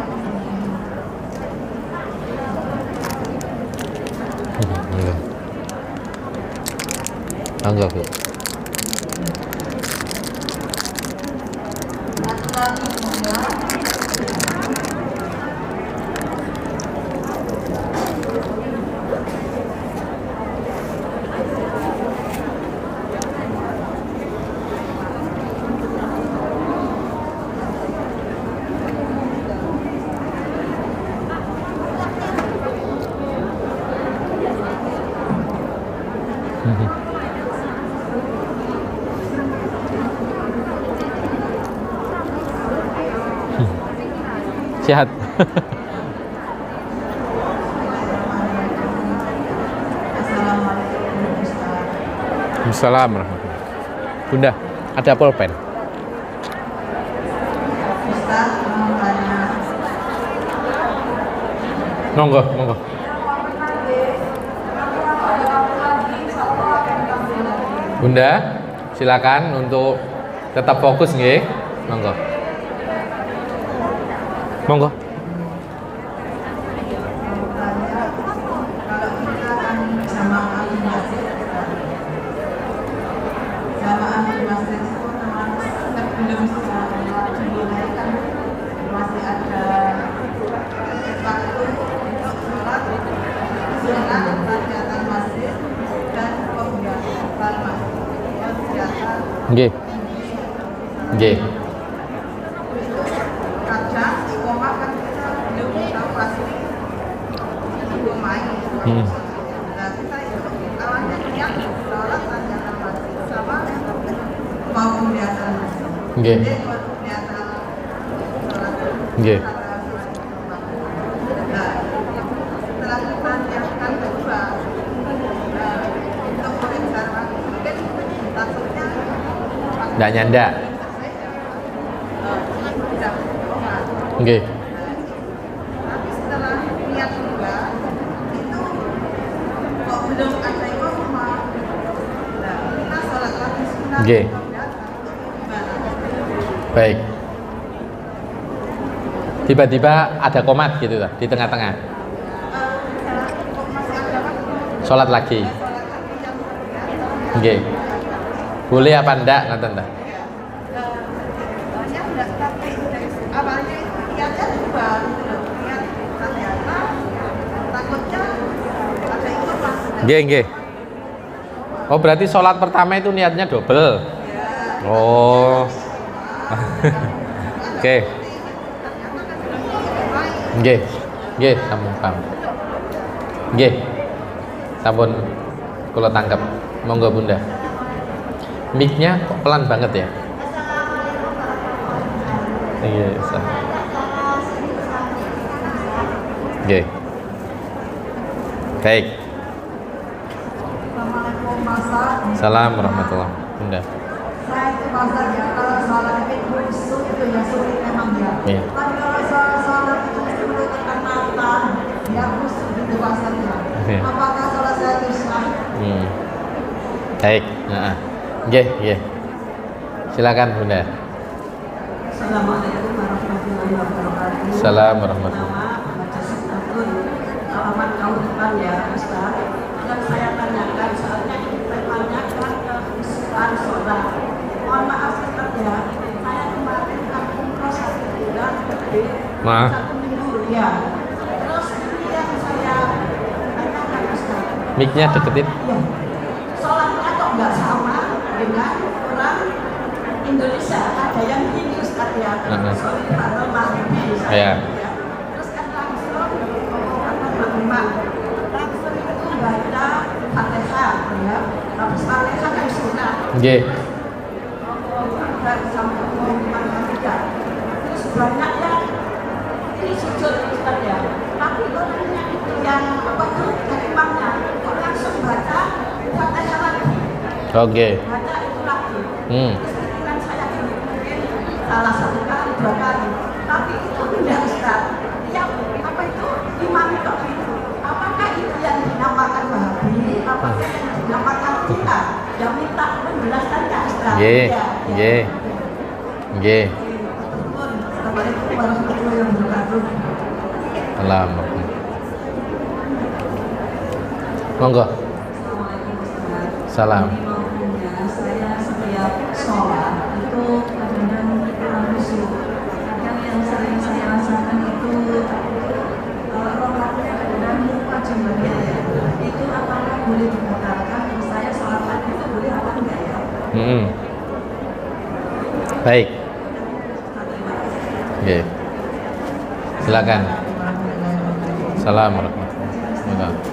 Speaker 1: enggak Bu.
Speaker 2: satu lagi Bunda.
Speaker 1: Sehat.
Speaker 2: Assalamualaikum Ustaz.
Speaker 1: Assalamualaikum. Bunda, ada pulpen.
Speaker 2: Ustaz mau tanya.
Speaker 1: Monggo, monggo. Bunda, silakan untuk tetap fokus nggih. Monggo. Monggo.
Speaker 2: Kalau kita kan jamaah di masjid, jamaah di masjid itu memang sebelum dimulai kan masih ada waktu untuk sholat tahiyatul masjid dan pembiasan masjid.
Speaker 1: Nggih. Nggih.
Speaker 2: Kadang iqomah kan kita belum tahu pasti iqomah itu. Nah kita awalnya niat sholat tahiyatul masjid sama mau pembiasan masjid.
Speaker 1: Nggih.
Speaker 2: Jadi buat pembiasan sholat.
Speaker 1: Nggih.
Speaker 2: Nah setelah kita niatkan kedua untuk pembiasan masjid mungkin takutnya
Speaker 1: Ndak nyanda. Nggih.
Speaker 2: tapi setelah niat juga itu kok belum ada iqomah. Nah, kita sholat lagi sunat.
Speaker 1: Nggih.
Speaker 2: Gimana?
Speaker 1: Baik. Tiba-tiba ada komat gitu lah di tengah-tengah.
Speaker 2: Kok masih ada waktu?
Speaker 1: Sholat lagi.
Speaker 2: Sholat lagi yang biasa.
Speaker 1: Nggih. Boleh apa ndak ngoten ta?
Speaker 2: Banyak enggak, tapi dari awalnya itu niatnya juga gitu loh. Niat ternyata takutnya ada iqomah.
Speaker 1: Nggih, nggih. Oh, berarti sholat pertama itu niatnya double. Oh. Oke. Nggih. Nggih, sampun paham. Nggih. Sampun kula tangkap. Monggo Bunda. Mic-nya kok pelan banget ya? Iya, Ustaz. Nggih. Baik.
Speaker 2: Assalamualaikum Mas.
Speaker 1: Salam warahmatullahi Bunda.
Speaker 2: Saya itu Mas ya, kalau sholat itu khusyuk itu ya sulit memang ya.
Speaker 1: Iya.
Speaker 2: Tapi kalau sholat itu mesti menundukkan mata, ya khusyuk gitu Mas ya.
Speaker 1: Iya.
Speaker 2: Apakah sholat saya itu sah?
Speaker 1: Baik. Heeh. Nggih, nggih. Silakan Bunda.
Speaker 2: Assalamualaikum warahmatullahi wabarakatuh.
Speaker 1: Salam warahmatullahi.
Speaker 2: Nama Baca Sintapun, alamat Kaulipan ya Ustaz. Yang saya tanyakan soalnya temanya kan kehusuan sholat. Mohon maaf Ustaz ya, saya kemarin kan umroh 1 bulan lebih,
Speaker 1: Maaf.
Speaker 2: 1 minggu ya. Terus ini yang saya tanyakan Ustaz.
Speaker 1: Mic-nya deketin.
Speaker 2: Ya, sholatnya kok nggak sama dengan orang Indonesia, ada yang ini Ustaz ya, sorry Pak Mahdi
Speaker 1: Iya.
Speaker 2: terus kan langsung langsung itu baca Fatihah ya, habis Fatihah kan sunat
Speaker 1: Nggih.
Speaker 2: dan sampai pengumuman ketiga, terus banyak yang ini sujud Ustaz ya, tapi orangnya itu yang apa tuh dari imamnya kok langsung baca Fatihah lagi,
Speaker 1: Oke.
Speaker 2: baca itu lagi. Terus kan saya mungkin salah 1 kali 2 kali, tapi itu tidak Ustaz. Yang apa itu imam kok itu? Apakah itu yang dinamakan Wahabi? Apakah yang dinamakan kita? Yang minta penjelasannya Ustaz.
Speaker 1: Nggih.
Speaker 2: Ya,
Speaker 1: Nggih. Nggih.
Speaker 2: Assalamualaikum warahmatullahi wabarakatuh.
Speaker 1: Salam. Monggo.
Speaker 2: Assalamualaikum Ustaz.
Speaker 1: Salam.
Speaker 2: Saya setiap sholat itu kadang kurang khusyuk. Kadang yang sering saya rasakan itu rohatnya kadang lupa jumlahnya ya. Itu apakah boleh dibatalkan? Terus saya sholat lagi itu boleh apa enggak ya?
Speaker 1: Baik. Nggih. Silakan. Salam warahmatullahi wabarakatuh.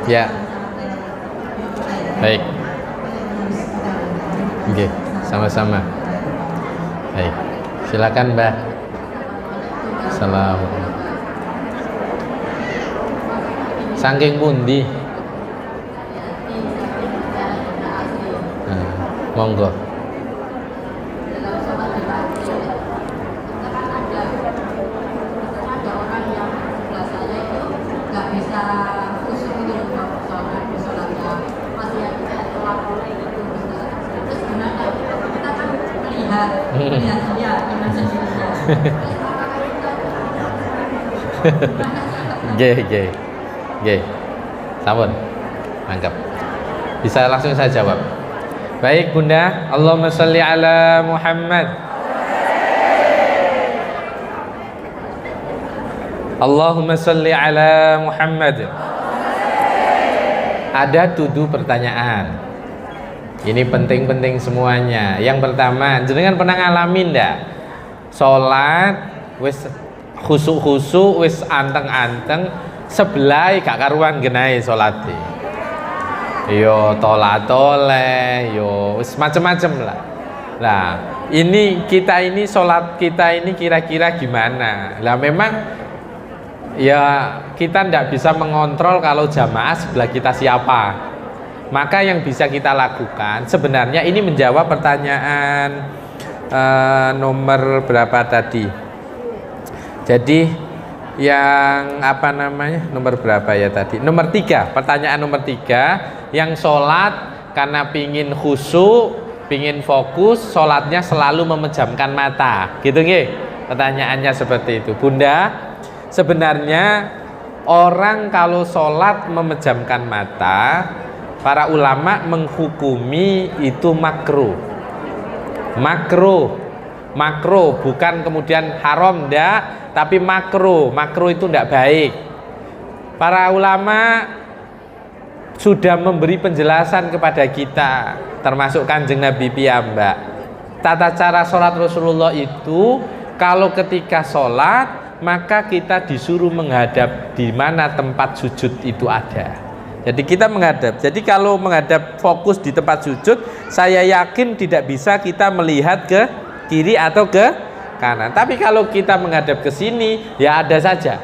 Speaker 1: Ya. Baik. Oke, sama-sama. Baik. Silakan, Mbak. Salam. Saking pundi? Monggo. Oke. Sampun. Mantap. Bisa langsung saya jawab. Baik, Bunda. Allahumma sholli ala Muhammad. Allahumma sholli ala Muhammad. Ada 7 pertanyaan. Ini penting-penting semuanya. Yang pertama, jenengan pernah ngalamin ndak? Salat wis khusuk-khusuk, wis anteng-anteng, sebelah gak karuan genahe salate. Yo tolak-toleh, yo wis macem-macem lah. Nah, ini kita ini salat kita ini kira-kira gimana? Lah memang ya kita ndak bisa mengontrol kalau jamaah sebelah kita siapa. Maka yang bisa kita lakukan sebenarnya ini menjawab pertanyaan nomor berapa tadi. Jadi yang apa namanya, nomor berapa ya tadi, nomor 3, pertanyaan nomor 3, yang sholat karena pingin khusyuk, pingin fokus, sholatnya selalu memejamkan mata, gitu nggih? Pertanyaannya seperti itu, Bunda. Sebenarnya orang kalau sholat memejamkan mata, para ulama menghukumi itu makruh. Makruh bukan kemudian haram ndak, tapi makruh itu ndak baik. Para ulama sudah memberi penjelasan kepada kita, termasuk Kanjeng Nabi piyambak. Tata cara sholat Rasulullah itu kalau ketika sholat maka kita disuruh menghadap di mana tempat sujud itu ada. Jadi kita menghadap. Jadi kalau menghadap fokus di tempat sujud, saya yakin tidak bisa kita melihat ke kiri atau ke kanan. Tapi kalau kita menghadap ke sini, ya ada saja.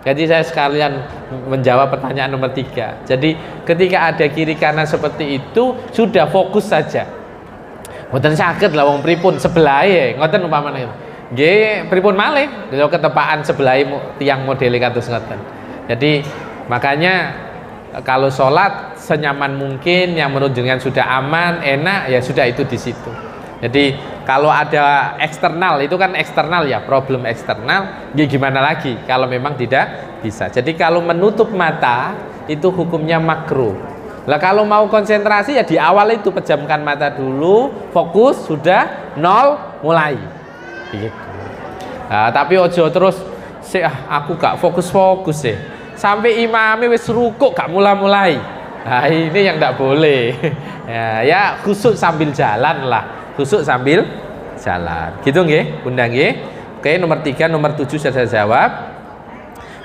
Speaker 1: Jadi saya sekalian menjawab pertanyaan nomor 3. Jadi ketika ada kiri kanan seperti itu, sudah fokus saja. Mboten saged lah wong pripun sebelahe, ngoten umpamane. Nggih, pripun malih kalau ketepaan sebelahe tiang modele kados ngoten. Jadi makanya kalau sholat senyaman mungkin, yang menurut jenengan sudah aman, enak, ya sudah itu di situ. Jadi kalau ada eksternal, itu kan eksternal ya, problem eksternal, ya gimana lagi kalau memang tidak bisa. Jadi kalau menutup mata itu hukumnya makruh. Lah kalau mau konsentrasi ya di awal itu pejamkan mata dulu, fokus, sudah 0, mulai. Gitu. Nah, tapi ojo terus aku gak fokus-fokus sih. Sampai imamnya wis rukuk gak mulai-mulai. Nah ini yang gak boleh. Ya khusyuk sambil jalan lah. Khusyuk sambil jalan. Gitu nggih, Bunda nggih. Oke, nomor 3, nomor 7 sudah saya jawab.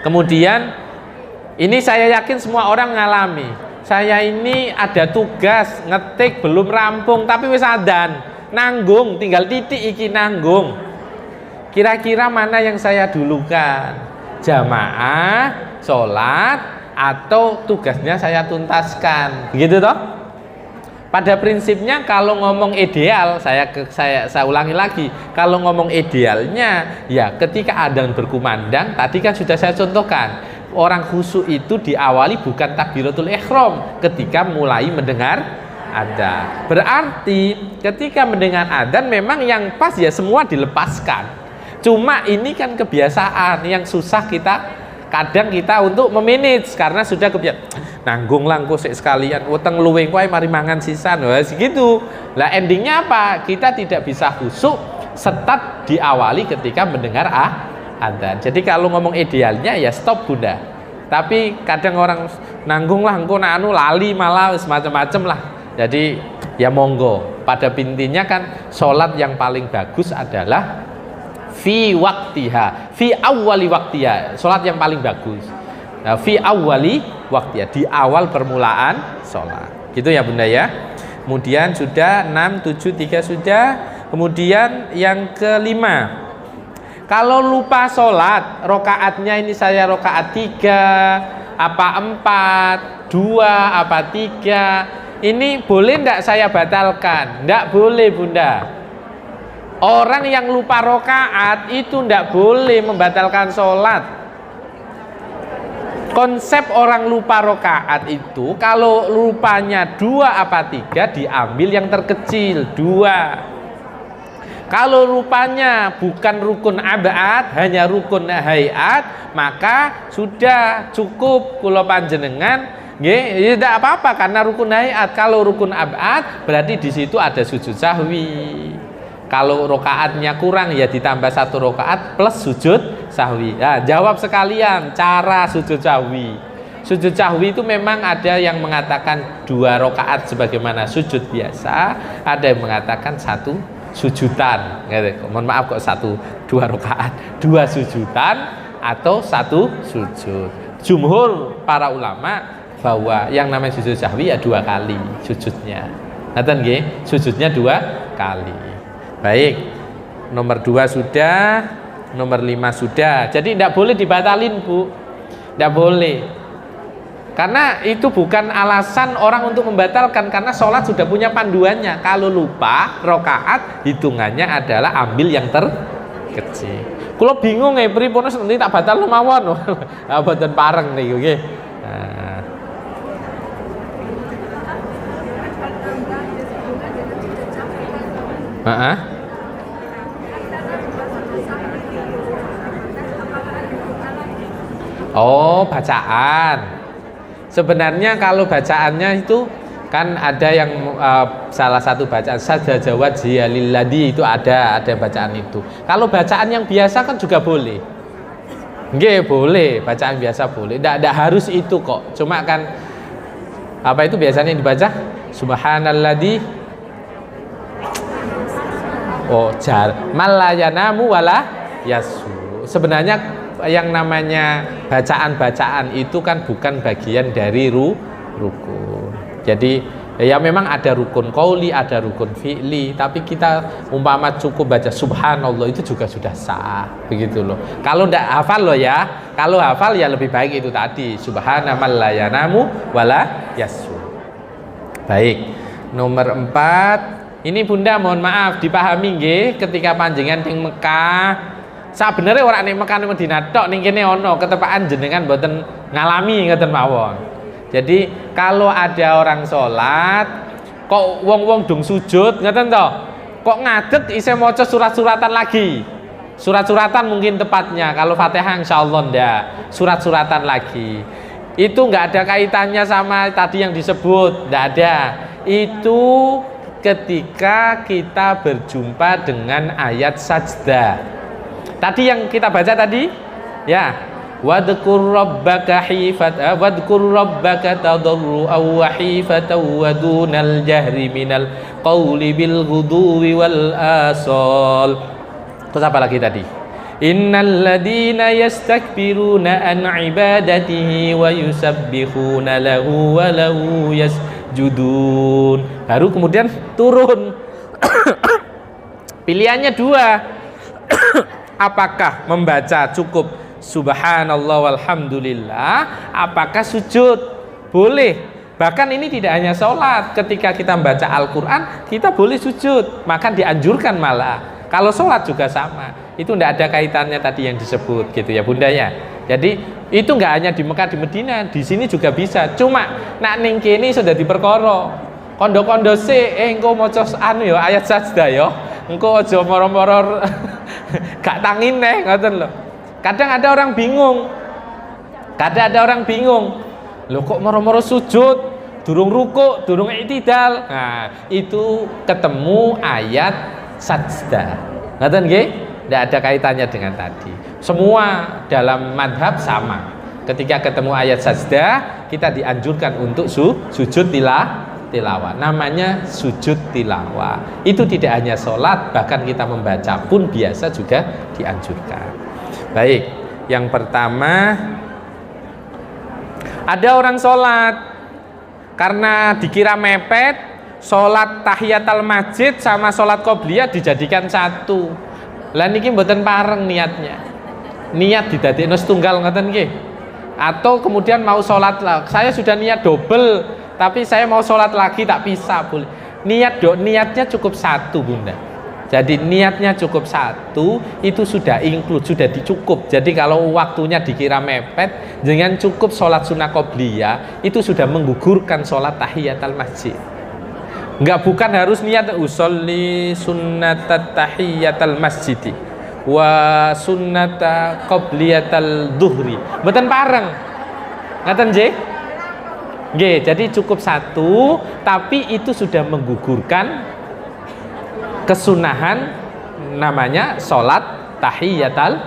Speaker 1: Kemudian ini saya yakin semua orang ngalami. Saya ini ada tugas ngetik belum rampung tapi wis adzan. Nanggung, tinggal titik iki nanggung. Kira-kira mana yang saya dulukan? Jamaah, sholat, atau tugasnya saya tuntaskan, begitu toh? Pada prinsipnya kalau ngomong ideal, saya ulangi lagi, kalau ngomong idealnya ya ketika adzan berkumandang, tadi kan sudah saya contohkan, orang khusyuk itu diawali bukan takbiratul ihram ketika mulai mendengar adzan. Berarti ketika mendengar adzan memang yang pas ya semua dilepaskan. Cuma ini kan kebiasaan yang susah kadang kita untuk memanage karena sudah kebiasaan nanggung langko sekalian weteng luwing kowe mari mangan sisan wah segitu. Lah endingnya apa? Kita tidak bisa khusyuk setat diawali ketika mendengar adzan. Jadi kalau ngomong idealnya ya stop Bunda. Tapi kadang orang nanggung lah engko lali malah semacam-macam lah. Jadi ya monggo. Pada intinya kan sholat yang paling bagus adalah fi waktiha, fi awwali waktiha, sholat yang paling bagus. Nah, fi awwali waqtiha, di awal permulaan sholat. Gitu ya Bunda ya. Kemudian sudah 6, 7, 3 sudah. Kemudian yang kelima, kalau lupa sholat, rokaatnya ini saya rokaat 3, apa 4, 2, apa 3, ini boleh enggak saya batalkan? Enggak boleh Bunda. Orang yang lupa rokaat itu enggak boleh membatalkan sholat. Konsep orang lupa rokaat itu, kalau lupanya 2 apa 3, diambil yang terkecil 2. Kalau rupanya bukan rukun abad, hanya rukun hayat, maka sudah cukup kula panjenengan nggih, tidak apa-apa karena rukun hayat. Kalau rukun abad berarti di situ ada sujud sahwi. Kalau rokaatnya kurang ya ditambah 1 rokaat plus sujud sahwi. Nah, jawab sekalian cara sujud sahwi. Sujud sahwi itu memang ada yang mengatakan 2 rokaat sebagaimana sujud biasa, ada yang mengatakan 1 sujudan. Mohon maaf kok 2 rakaat, 2 sujudan atau 1 sujud. Jumhur para ulama bahwa yang namanya sujud sahwi ya 2 kali sujudnya. Ngaten nggih, sujudnya 2 kali. Baik. Nomor 2 sudah, nomor 5 sudah. Jadi tidak boleh dibatalin, Bu. Tidak boleh. Karena itu bukan alasan orang untuk membatalkan, karena sholat sudah punya panduannya. Kalau lupa rokaat, hitungannya adalah ambil yang terkecil. Kalau bingung pripun nanti tak batal mawon. Boten pareng niku nggih. Nah. Oh, bacaan. Sebenarnya kalau bacaannya itu kan ada yang salah satu bacaan sajada wajhiya lilladzi itu ada bacaan itu. Kalau bacaan yang biasa kan juga boleh. Nggih, boleh, bacaan biasa boleh. Tidak harus itu kok. Cuma kan apa itu biasanya dibaca subhanalladzi malayanamu wala yasu. Sebenarnya yang namanya bacaan-bacaan itu kan bukan bagian dari rukun. Jadi ya memang ada rukun qauli, ada rukun fi'li, tapi kita umpama cukup baca subhanallah itu juga sudah sah, begitu loh. Kalau ndak hafal loh ya, kalau hafal ya lebih baik itu tadi subhanamal layanamu wala yasu. Baik, nomor 4 ini Bunda mohon maaf dipahami nggih, ketika panjenengan teng Mekah sebenarnya orang ning Mekah ning Madinah tok ning kene ana ketepaan jenengan mboten ngalami ngoten mawon. Jadi kalau ada orang sholat kok wong-wong dong sujud ngoten to, kok ngadeg isih maca surat-suratan lagi. Surat-suratan mungkin tepatnya, kalau Fatihah insyaallah ndak, surat-suratan lagi. Itu enggak ada kaitannya sama tadi yang disebut, enggak ada. Itu ketika kita berjumpa dengan ayat sajdah. Tadi yang kita baca tadi ya, wadhkur rabbaka hifatan wadhkur rabbaka tadarruan wa hifatan wa dunal jahri minal qawli bil ghuduwi wal asal. Terus apa lagi tadi? Innal ladina yastakbiruna an ibadatihi wa yusabbihuna lahu wa lahu yasjudun. Baru kemudian turun. Pilihannya 2. Apakah membaca cukup subhanallah walhamdulillah, apakah sujud? Boleh. Bahkan ini tidak hanya sholat, ketika kita membaca Al-Quran kita boleh sujud, maka dianjurkan malah. Kalau sholat juga sama, itu tidak ada kaitannya tadi yang disebut gitu ya Bunda ya. Jadi itu nggak hanya di Mekah, di Medina, di sini juga bisa. Cuma nak ning kene sudah diperkara. Kondo-kondo engko maca anu ya ayat sajdah ya. Engko aja moro-moro gak tangin ngoten lho. Kadang ada orang bingung. Loh kok moro-moro sujud, durung rukuk, durung i'tidal. Nah, itu ketemu ayat sajdah. Ngoten nggih? Tidak ada kaitannya dengan tadi. Semua dalam madhab sama. Ketika ketemu ayat sajdah, kita dianjurkan untuk sujud tilawah. Namanya sujud tilawah. Itu tidak hanya sholat, bahkan kita membaca pun biasa juga dianjurkan. Baik, yang pertama Ada orang sholat karena dikira mepet, sholat tahiyatul masjid sama sholat qobliyah dijadikan satu. Lah niki mboten pareng niatnya. Niat didadekno setunggal ngoten nggih. Atau kemudian mau sholat lah, saya sudah niat double, tapi saya mau sholat lagi tak bisa, boleh. Niatnya cukup satu, Bunda. Jadi niatnya cukup satu, itu sudah include, sudah dicukup. Jadi kalau waktunya dikira mepet, dengan cukup sholat sunnah qobliyah, itu sudah menggugurkan sholat tahiyatul masjid. Enggak, bukan harus niat usolli sunnatat tahiyatul masjid wa sunnata qobliyatul duhri. Mboten pareng. Ngaten nggih? Nggih, jadi cukup satu, tapi itu sudah menggugurkan kesunahan namanya sholat tahiyatul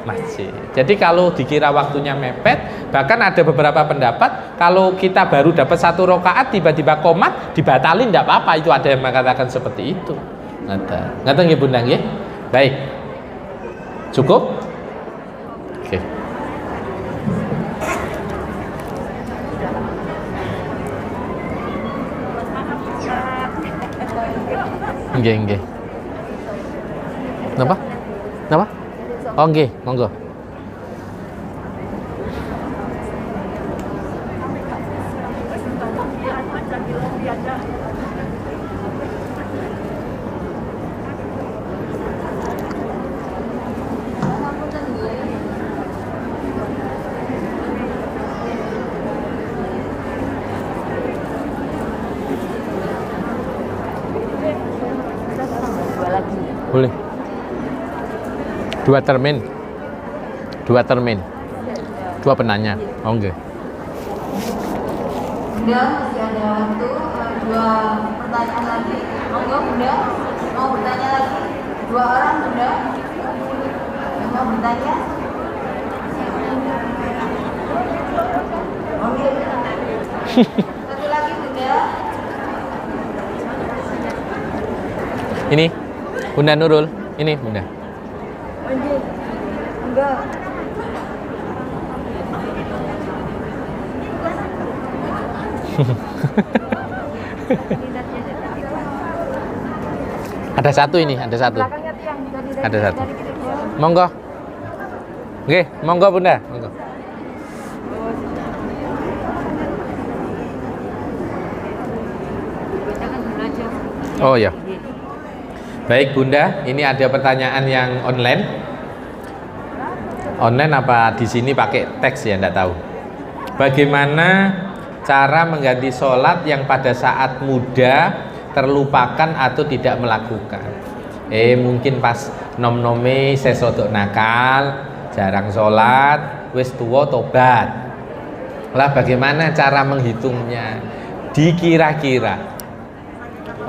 Speaker 1: masjid. Jadi kalau dikira waktunya mepet, bahkan ada beberapa pendapat kalau kita baru dapat 1 rakaat tiba-tiba qomat dibatalin tidak apa-apa, itu ada yang mengatakan seperti itu. Ngaten nggih Bunda nggih? Baik. Cukup? Oke. Nggih. Napa? Oh nggih, monggo. Boleh. 2 termin. 2 penanya. Oh enggak.
Speaker 3: Bunda, masih ada waktu 2 pertanyaan lagi. Monggo Bunda, mau bertanya lagi? 2 orang Bunda, yang mau bertanya? Oke. Satu lagi Bunda.
Speaker 1: Ini Bunda Nurul, ini Bunda.
Speaker 3: Enggak.
Speaker 1: Ada 1 ini, ada 1. Ada 1. Monggo. Oke, monggo Bunda, monggo. Oh ya. Baik Bunda, ini ada pertanyaan yang online. Online apa di sini pakai teks ya, enggak tahu. Bagaimana cara mengganti sholat yang pada saat muda terlupakan atau tidak melakukan? Mungkin pas nom-nome sesodok nakal, jarang sholat, wis tuwa tobat. Lah bagaimana cara menghitungnya? Dikira-kira,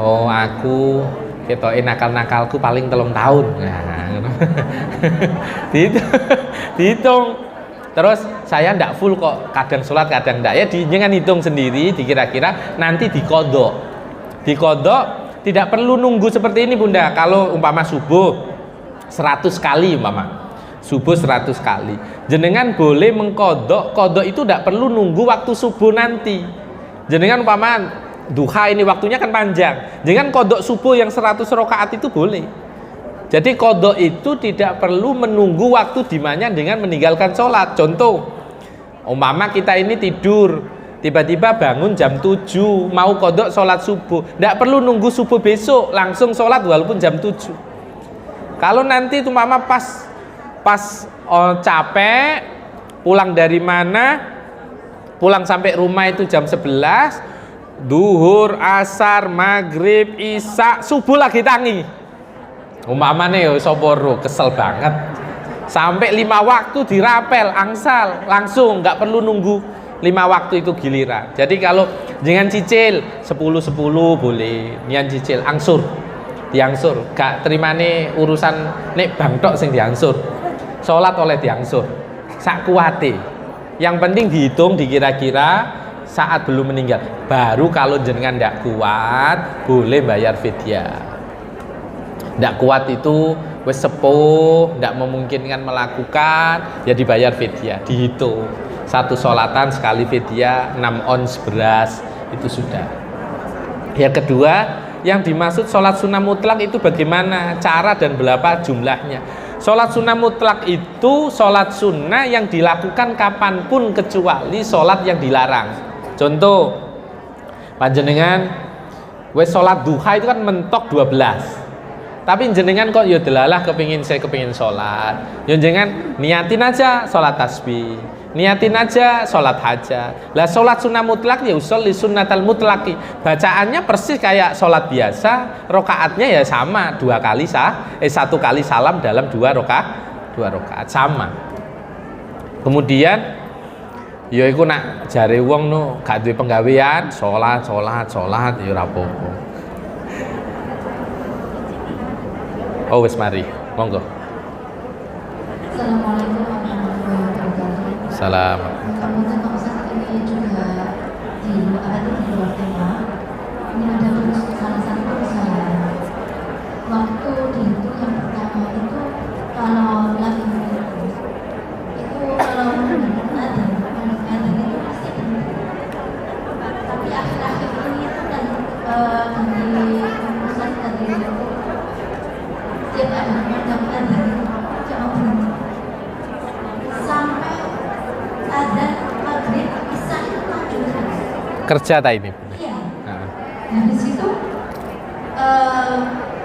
Speaker 1: oh aku ketoke nakal-nakalku paling 3 tahun. Nah, dihitung. Terus saya ndak full kok, kadang sholat kadang ndak, ya jangan hitung sendiri, dikira-kira, nanti dikodok. Tidak perlu nunggu seperti ini Bunda. Kalau umpama subuh 100 kali umpama, subuh 100 kali, jenengan boleh mengkodok. Kodok itu tidak perlu nunggu waktu subuh nanti. Jenengan umpama duha ini waktunya kan panjang, jangan kodok subuh yang 100 rakaat itu boleh. Jadi kodok itu tidak perlu menunggu waktu dimana dengan meninggalkan sholat. Contoh, umpama kita ini tidur, tiba-tiba bangun jam 7, mau kodok sholat subuh, tidak perlu nunggu subuh besok, langsung sholat walaupun jam 7. Kalau nanti umpama pas capek, pulang dari mana, pulang sampai rumah itu jam 11, duhur, asar, maghrib, isya, subuh lagi tangi. Umpamane ya soporo kesel banget. Sampai 5 waktu dirapel, angsal, langsung nggak perlu nunggu 5 waktu itu giliran. Jadi kalau jangan cicil 10-10 boleh, nian cicil angsur. Diangsur, gak terimane urusan nek bang tok sing diangsur. Salat oleh diangsur. Sak kuate. Yang penting dihitung dikira-kira saat belum meninggal. Baru kalau jenengan ndak kuat boleh bayar fidyah. Ndak kuat itu wis sepuh, ndak memungkinkan melakukan, ya dibayar fidyah, dihitung. Satu sholatan sekali fidyah 6 ons beras itu sudah. Yang kedua, yang dimaksud sholat sunnah mutlak itu bagaimana cara dan berapa jumlahnya. Sholat sunnah mutlak itu sholat sunnah yang dilakukan kapanpun kecuali sholat yang dilarang. Contoh, panjenengan wes sholat duha itu kan mentok 12. Tapi jenengan kok ya delalah saya kepingin sholat. Ya jenengan niatin aja sholat tasbih, niatin aja sholat hajat. Lah sholat sunnah mutlak ya usul li sunnatal mutlaki. Bacaannya persis kayak sholat biasa, rokaatnya ya sama, 1 kali salam dalam 2 rokaat sama. Kemudian ya iku nak jare wong no gak duwe penggawean, sholat ya ora apa-apa. Oh wis mari, monggo.
Speaker 3: Assalamualaikum warahmatullahi wabarakatuh.
Speaker 1: Salam.
Speaker 3: Kemudian Pak Ustaz ini juga di luar tema. Ini ada terus salah satu persoalan. Waktu dihitung yang pertama itu kalau lagi itu kalau ada itu pasti berhenti. Tapi akhir-akhir ini itu kan ganti Ustaz ganti setiap ada pertemuan dari jauh sampai ada maghrib bisa itu maju terus.
Speaker 1: Kerja tak ini?
Speaker 3: Iya.
Speaker 1: Nah.
Speaker 3: Nah di situ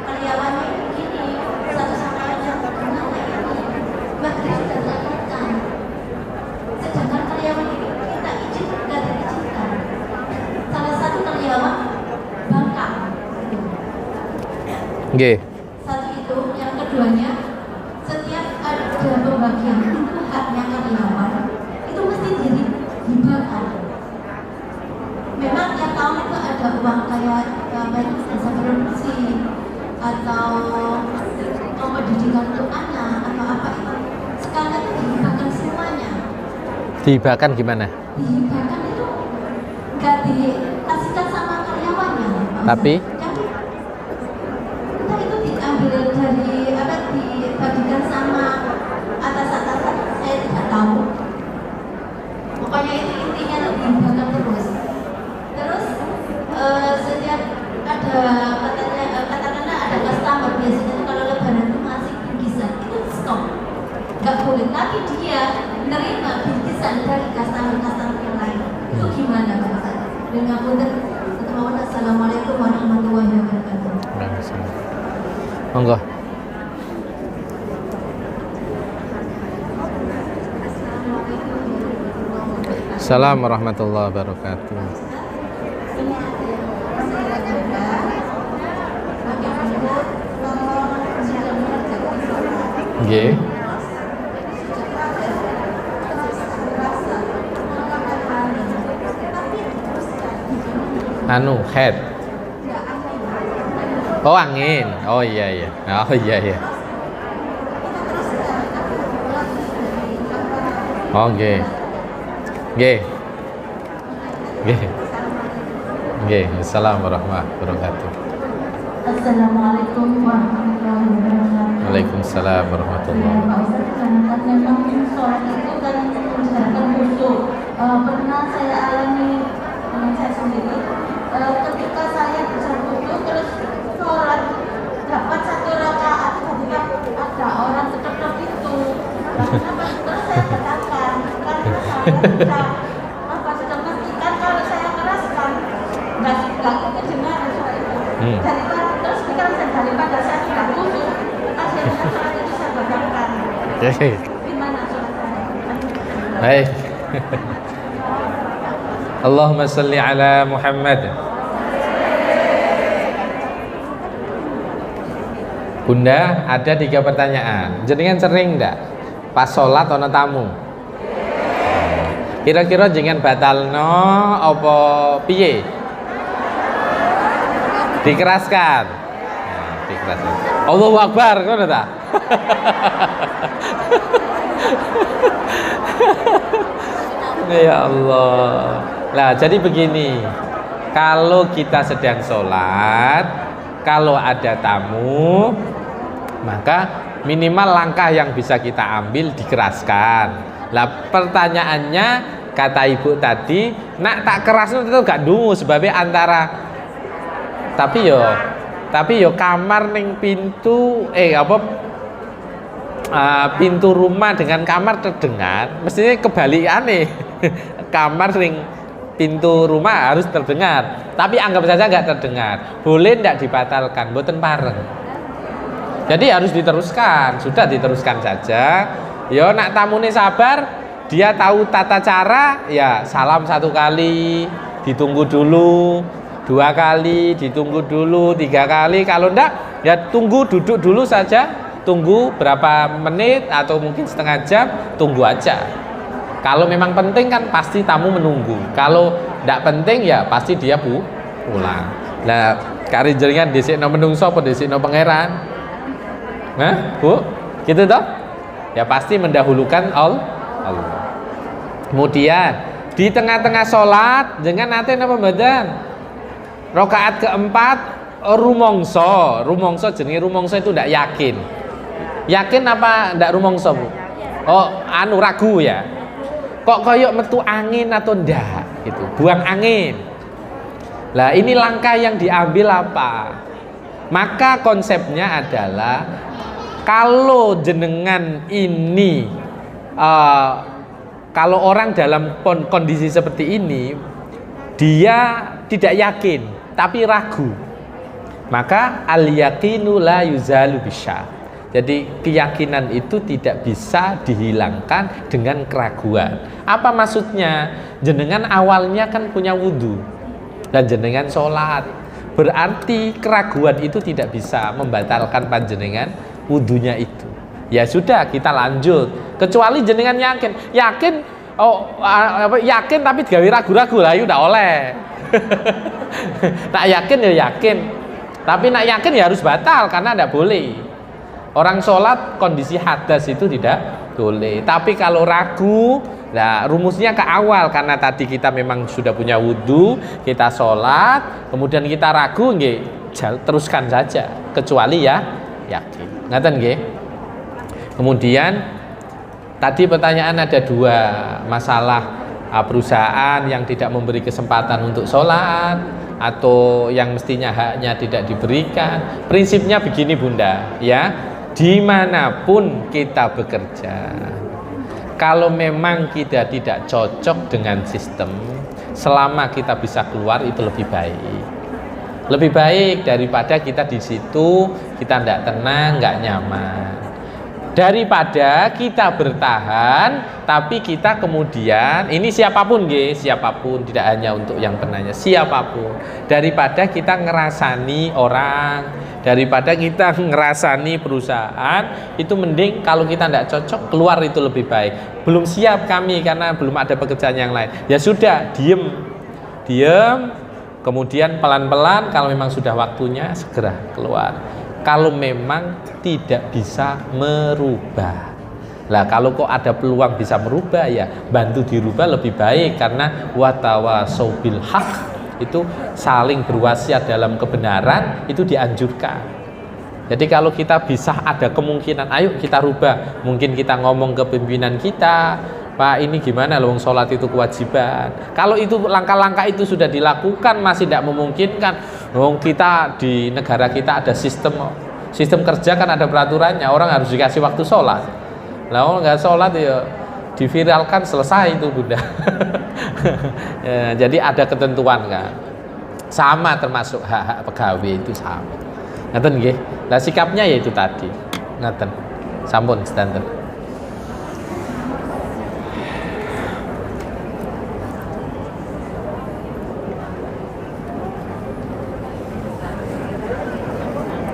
Speaker 3: karyawannya begini satu sama lain kenapa ini maghrib sudah dilakukan. Sedangkan karyawan ini kita izin nggak diizinkan. Salah satu karyawan bangkang.
Speaker 1: Nggih.
Speaker 3: Yang keduanya, setiap ada pembagian itu haknya karyawan itu mesti dibakar. Memang tiap tahun itu ada uang kayak apa itu jasa produksi atau pendidikan untuk anak atau apa itu sekarang itu dibakar semuanya.
Speaker 1: Dibakar gimana?
Speaker 3: Dibakar itu nggak dikasihkan sama karyawannya.
Speaker 1: Tapi
Speaker 3: itu diambil dari apa dibagikan sama atas-atasan saya tidak tahu. Pokoknya itu intinya tuh dibakar terus. Setiap ada katakanlah ada customer biasanya kalau lebaran itu masih bingkisan itu stop, nggak boleh. Tapi dia menerima bingkisan dari customer yang lain. Itu gimana Pak Ustaz? Dengan punten. Assalamualaikum warahmatullahi wabarakatuh.
Speaker 1: Monggo. Assalamualaikum warahmatullahi wabarakatuh. Nggih. Anu head. Oh angin. Oh iya. Oh iya. Oh nggih. Assalamualaikum warahmatullahi wabarakatuh.
Speaker 3: Assalamualaikum warahmatullahi wabarakatuh.
Speaker 1: Waalaikumsalam warahmatullahi wabarakatuh.
Speaker 3: Memang sholat itu kan menjalankan khusyuk. Pernah saya alami dengan saya sendiri. Ketika saya bisa khusyuk terus sholat dapat 1 rakaat, ketika ada orang seketok itu, terus saya katakan karena saya sudah memastikan kalau saya keraskan nggak kedengaran soal itu. Terus pikiran saya daripada saya tidak khusyuk, akhirnya sholat itu saya batalkan. Gimana sholat saya?
Speaker 1: Baik. Allahumma salli ala Muhammad. Bunda, ada 3 pertanyaan. Jenengan sering enggak pas sholat ana tamu? Kira-kira jenengan batalno apa piye? Dikeraskan. Dikeraskan. Allahu Akbar, ngono ta? Ya Allah. Nah, jadi begini. Kalau kita sedang sholat, kalau ada tamu, maka minimal langkah yang bisa kita ambil dikeraskan. Lah pertanyaannya kata ibu tadi, nak tak keras itu gak dungu sebabnya antara tapi yo kamar ning pintu pintu rumah dengan kamar terdengar, mestinya kebalikane. Kamar ning pintu rumah harus terdengar, tapi anggap saja nggak terdengar. Boleh tidak dibatalkan, boten pareng. Jadi harus diteruskan, sudah diteruskan saja. Yo nak tamune sabar, dia tahu tata cara, ya salam 1 kali, ditunggu dulu, 2 kali, ditunggu dulu, 3 kali. Kalau enggak, ya tunggu, duduk dulu saja, tunggu berapa menit atau mungkin setengah jam, tunggu aja. Kalau memang penting kan pasti tamu menunggu. Kalau enggak penting ya pasti dia pulang. Nah, kari jaringan disikno menungso apa disikno pangeran? Nah, Bu, gitu toh? Ya pasti mendahulukan Allah. Kemudian di tengah-tengah sholat dengan nate napa mboten? Rakaat keempat rumongso jenenge rumongso itu ndak yakin. Yakin apa ndak rumongso, Bu? Oh, ragu ya. Kok koyok metu angin atau ndak gitu. Buang angin. Lah ini langkah yang diambil apa? Maka konsepnya adalah kalau jenengan ini kalau orang dalam kondisi seperti ini dia tidak yakin tapi ragu, maka al yaqinu la yuzalu bisya. Jadi keyakinan itu tidak bisa dihilangkan dengan keraguan. Apa maksudnya? Jenengan awalnya kan punya wudhu dan jenengan sholat, berarti keraguan itu tidak bisa membatalkan panjenengan wudhunya itu. Ya sudah, kita lanjut. Kecuali jenengan yakin yakin tapi gawe ragu-ragu lah, udah oleh. Tak yakin ya yakin, tapi nak yakin ya harus batal karena tidak boleh. Orang sholat kondisi hadas itu tidak boleh. Tapi kalau ragu, nah rumusnya ke awal, karena tadi kita memang sudah punya wudhu, kita sholat, kemudian kita ragu, teruskan saja. Kecuali ya yakin. Ngaten nggih. Kemudian tadi pertanyaan ada 2 masalah, perusahaan yang tidak memberi kesempatan untuk sholat atau yang mestinya haknya tidak diberikan. Prinsipnya begini Bunda, ya. Dimanapun kita bekerja, kalau memang kita tidak cocok dengan sistem, selama kita bisa keluar itu lebih baik. Lebih baik daripada kita di situ kita tidak tenang, nggak nyaman. Daripada kita bertahan tapi kita kemudian, ini siapapun siapapun, tidak hanya untuk yang penanya, siapapun, daripada kita ngerasani orang, daripada kita ngerasani perusahaan, itu mending kalau kita tidak cocok keluar itu lebih baik. Belum siap kami karena belum ada pekerjaan yang lain, ya sudah, diem, kemudian pelan-pelan kalau memang sudah waktunya segera keluar. Kalau memang tidak bisa merubah, lah kalau kok ada peluang bisa merubah, ya bantu dirubah lebih baik, karena watawasau bil haq, itu saling berwasiat dalam kebenaran itu dianjurkan. Jadi kalau kita bisa ada kemungkinan, ayo kita rubah. Mungkin kita ngomong ke pimpinan kita, Pak ini gimana loh, sholat itu kewajiban. Kalau itu langkah-langkah itu sudah dilakukan masih tidak memungkinkan, kita di negara kita ada sistem kerja kan ada peraturannya, orang harus dikasih waktu sholat. Lah kalau nggak sholat ya diviralkan, selesai itu Bunda. Ya, jadi ada ketentuan kan, sama termasuk hak-hak pegawai itu sama. Ngaten nggih. Lah sikapnya ya itu tadi. Ngaten. Sampun sedanten.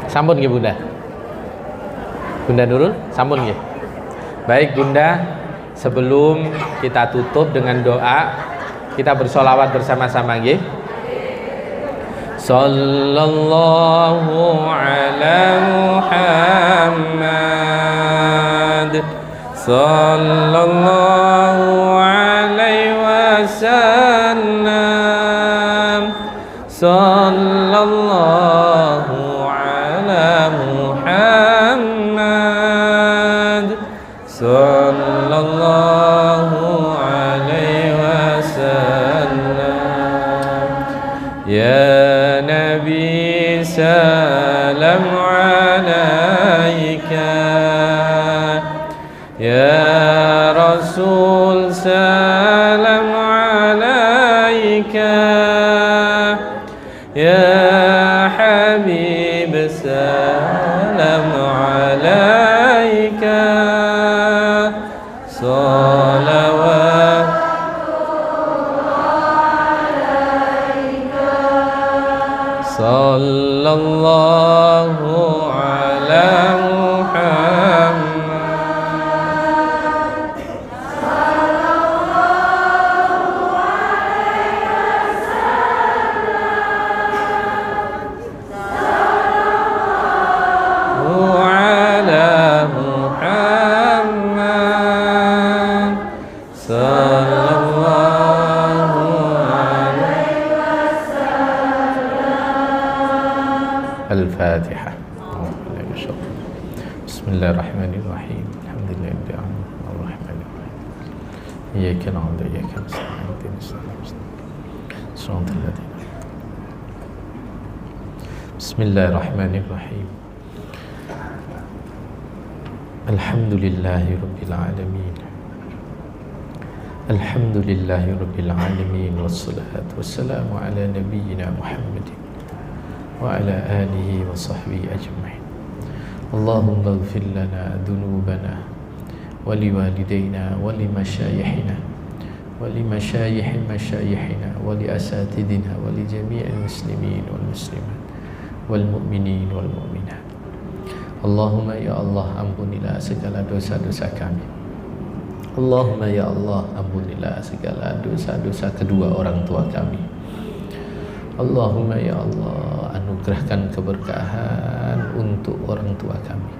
Speaker 1: Sampun nggih Bunda. Bunda Nurul, sampun nggih. Baik Bunda, sebelum kita tutup dengan doa, kita bersolawat bersama-sama nggih. Sallallahu ala Muhammad, sallallahu alaihi wasallam, sallallahu Muhammad, sallallahu يا نبي سلام عليك يا رسول سلام عليك يا حبيب سلام عليك صلوات صلى الله على محمد وعلى محمد صلى الله عليه الفاتحة. بسم الله الرحمن الرحيم الحمد لله رب العالمين الرحمن الرحيم إياك نعبد وإياك نستعين اهدنا الصراط المستقيم صراط الذين بسم الله الرحمن الرحيم الحمد لله رب العالمين الحمد لله رب العالمين والصلاة والسلام على نبينا محمد وعلى آله وصحبه أجمعين. اللهم اغفر لنا ذنوبنا ولوالدينا ولمشايخنا ولمشايخ مشايخنا ولأساتذتنا ولجميع المسلمين والمسلمات والمؤمنين والمؤمنات. Allahumma ya Allah, ampunilah segala dosa-dosa kami. Allahumma ya Allah, ampunilah segala dosa-dosa kedua orang tua kami. Allahumma ya Allah, anugerahkan keberkahan untuk orang tua kami.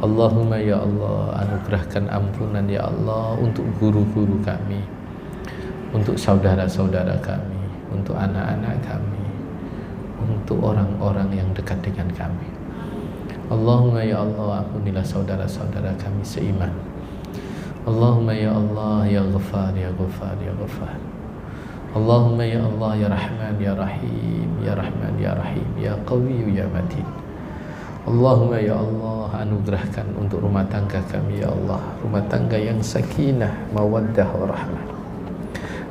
Speaker 1: Allahumma ya Allah, anugerahkan ampunan ya Allah untuk guru-guru kami, untuk saudara-saudara kami, untuk anak-anak kami, untuk orang-orang yang dekat dengan kami. Allahumma ya Allah, ampunilah saudara-saudara kami seiman. Allahumma ya Allah, ya Ghaffar, ya Ghaffar, ya Ghaffar. Allahumma ya Allah, ya Rahman, ya Rahim, ya Rahman, ya Rahim, ya Qawi, ya Matin. Allahumma ya Allah, anugerahkan untuk rumah tangga kami ya Allah, rumah tangga yang sakinah, mawaddah, warahmah.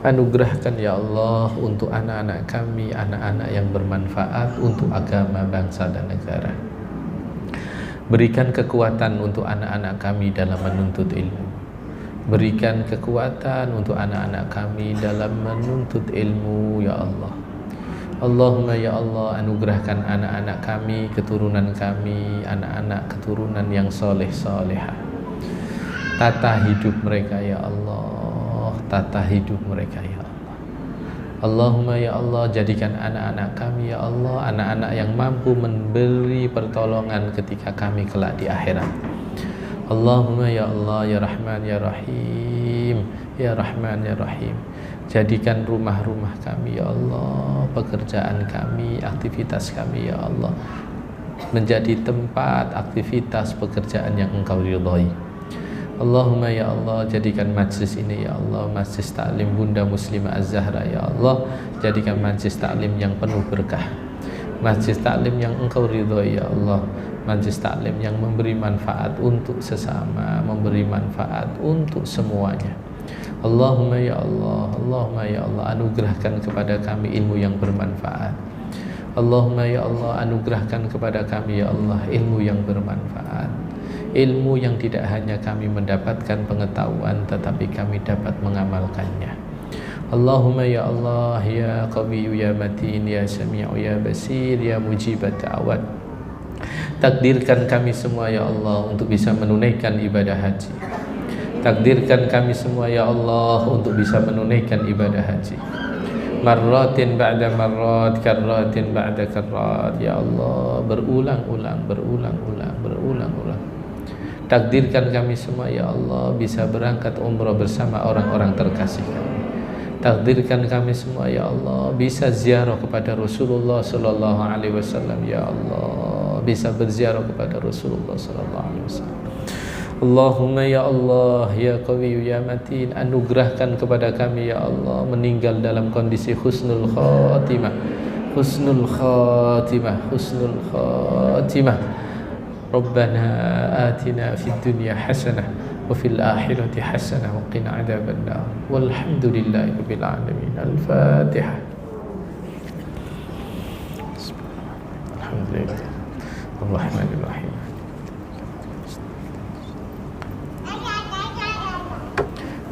Speaker 1: Anugerahkan ya Allah untuk anak-anak kami, anak-anak yang bermanfaat untuk agama, bangsa dan negara. Berikan kekuatan untuk anak-anak kami dalam menuntut ilmu. Berikan kekuatan untuk anak-anak kami dalam menuntut ilmu ya Allah. Allahumma ya Allah, anugerahkan anak-anak kami, keturunan kami, anak-anak keturunan yang soleh solehah. Tata hidup mereka ya Allah, tata hidup mereka ya Allah. Allahumma ya Allah, jadikan anak-anak kami ya Allah anak-anak yang mampu memberi pertolongan ketika kami kelak di akhirat. Allahumma ya Allah, ya Rahman, ya Rahim, ya Rahman, ya Rahim, jadikan rumah-rumah kami ya Allah, pekerjaan kami, aktivitas kami ya Allah menjadi tempat aktivitas pekerjaan yang Engkau ridhai. Allahumma ya Allah, jadikan majlis ini ya Allah majlis taklim Bunda Muslimah Az-Zahra ya Allah, jadikan majlis taklim yang penuh berkah, majlis taklim yang Engkau ridhai ya Allah, majlis taklim yang memberi manfaat untuk sesama, memberi manfaat untuk semuanya. Allahumma ya Allah, Allahumma ya Allah, anugerahkan kepada kami ilmu yang bermanfaat. Allahumma ya Allah, anugerahkan kepada kami ya Allah ilmu yang bermanfaat, ilmu yang tidak hanya kami mendapatkan pengetahuan tetapi kami dapat mengamalkannya. Allahumma ya Allah, ya Qawiyyu, ya Matin, ya Sami'u, ya Basir, ya Mujibat da'awat, takdirkan kami semua ya Allah untuk bisa menunaikan ibadah haji. Takdirkan kami semua ya Allah untuk bisa menunaikan ibadah haji. Marratin ba'da marrat, karratin ba'da karrat ya Allah, berulang-ulang, berulang-ulang, berulang-ulang. Takdirkan kami semua ya Allah bisa berangkat umrah bersama orang-orang terkasih kami. Takdirkan kami semua ya Allah bisa ziarah kepada Rasulullah sallallahu alaihi wasallam ya Allah, bisa berziarah kepada Rasulullah sallallahu alaihi wasallam. Allahumma ya Allah ya Qawiyyu ya Matin, anugerahkan kepada kami ya Allah meninggal dalam kondisi husnul khatimah, husnul khatimah, husnul khatimah. Rabbana atina fid dunya hasanah wa fil akhirati hasanah wa qina adzabannar. Walhamdulillahi rabbil alamin. Al-Fatihah. Alhamdulillah. Bismillahirrahmanirrahim.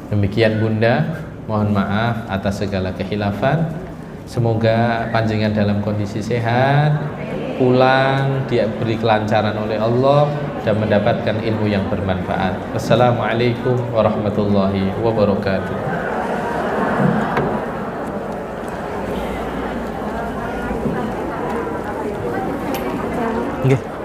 Speaker 1: Demikian Bunda, mohon maaf atas segala kehilafan. Semoga panjenengan dalam kondisi sehat, pulang diberi kelancaran oleh Allah dan mendapatkan ilmu yang bermanfaat. Wassalamualaikum warahmatullahi wabarakatuh. Okay.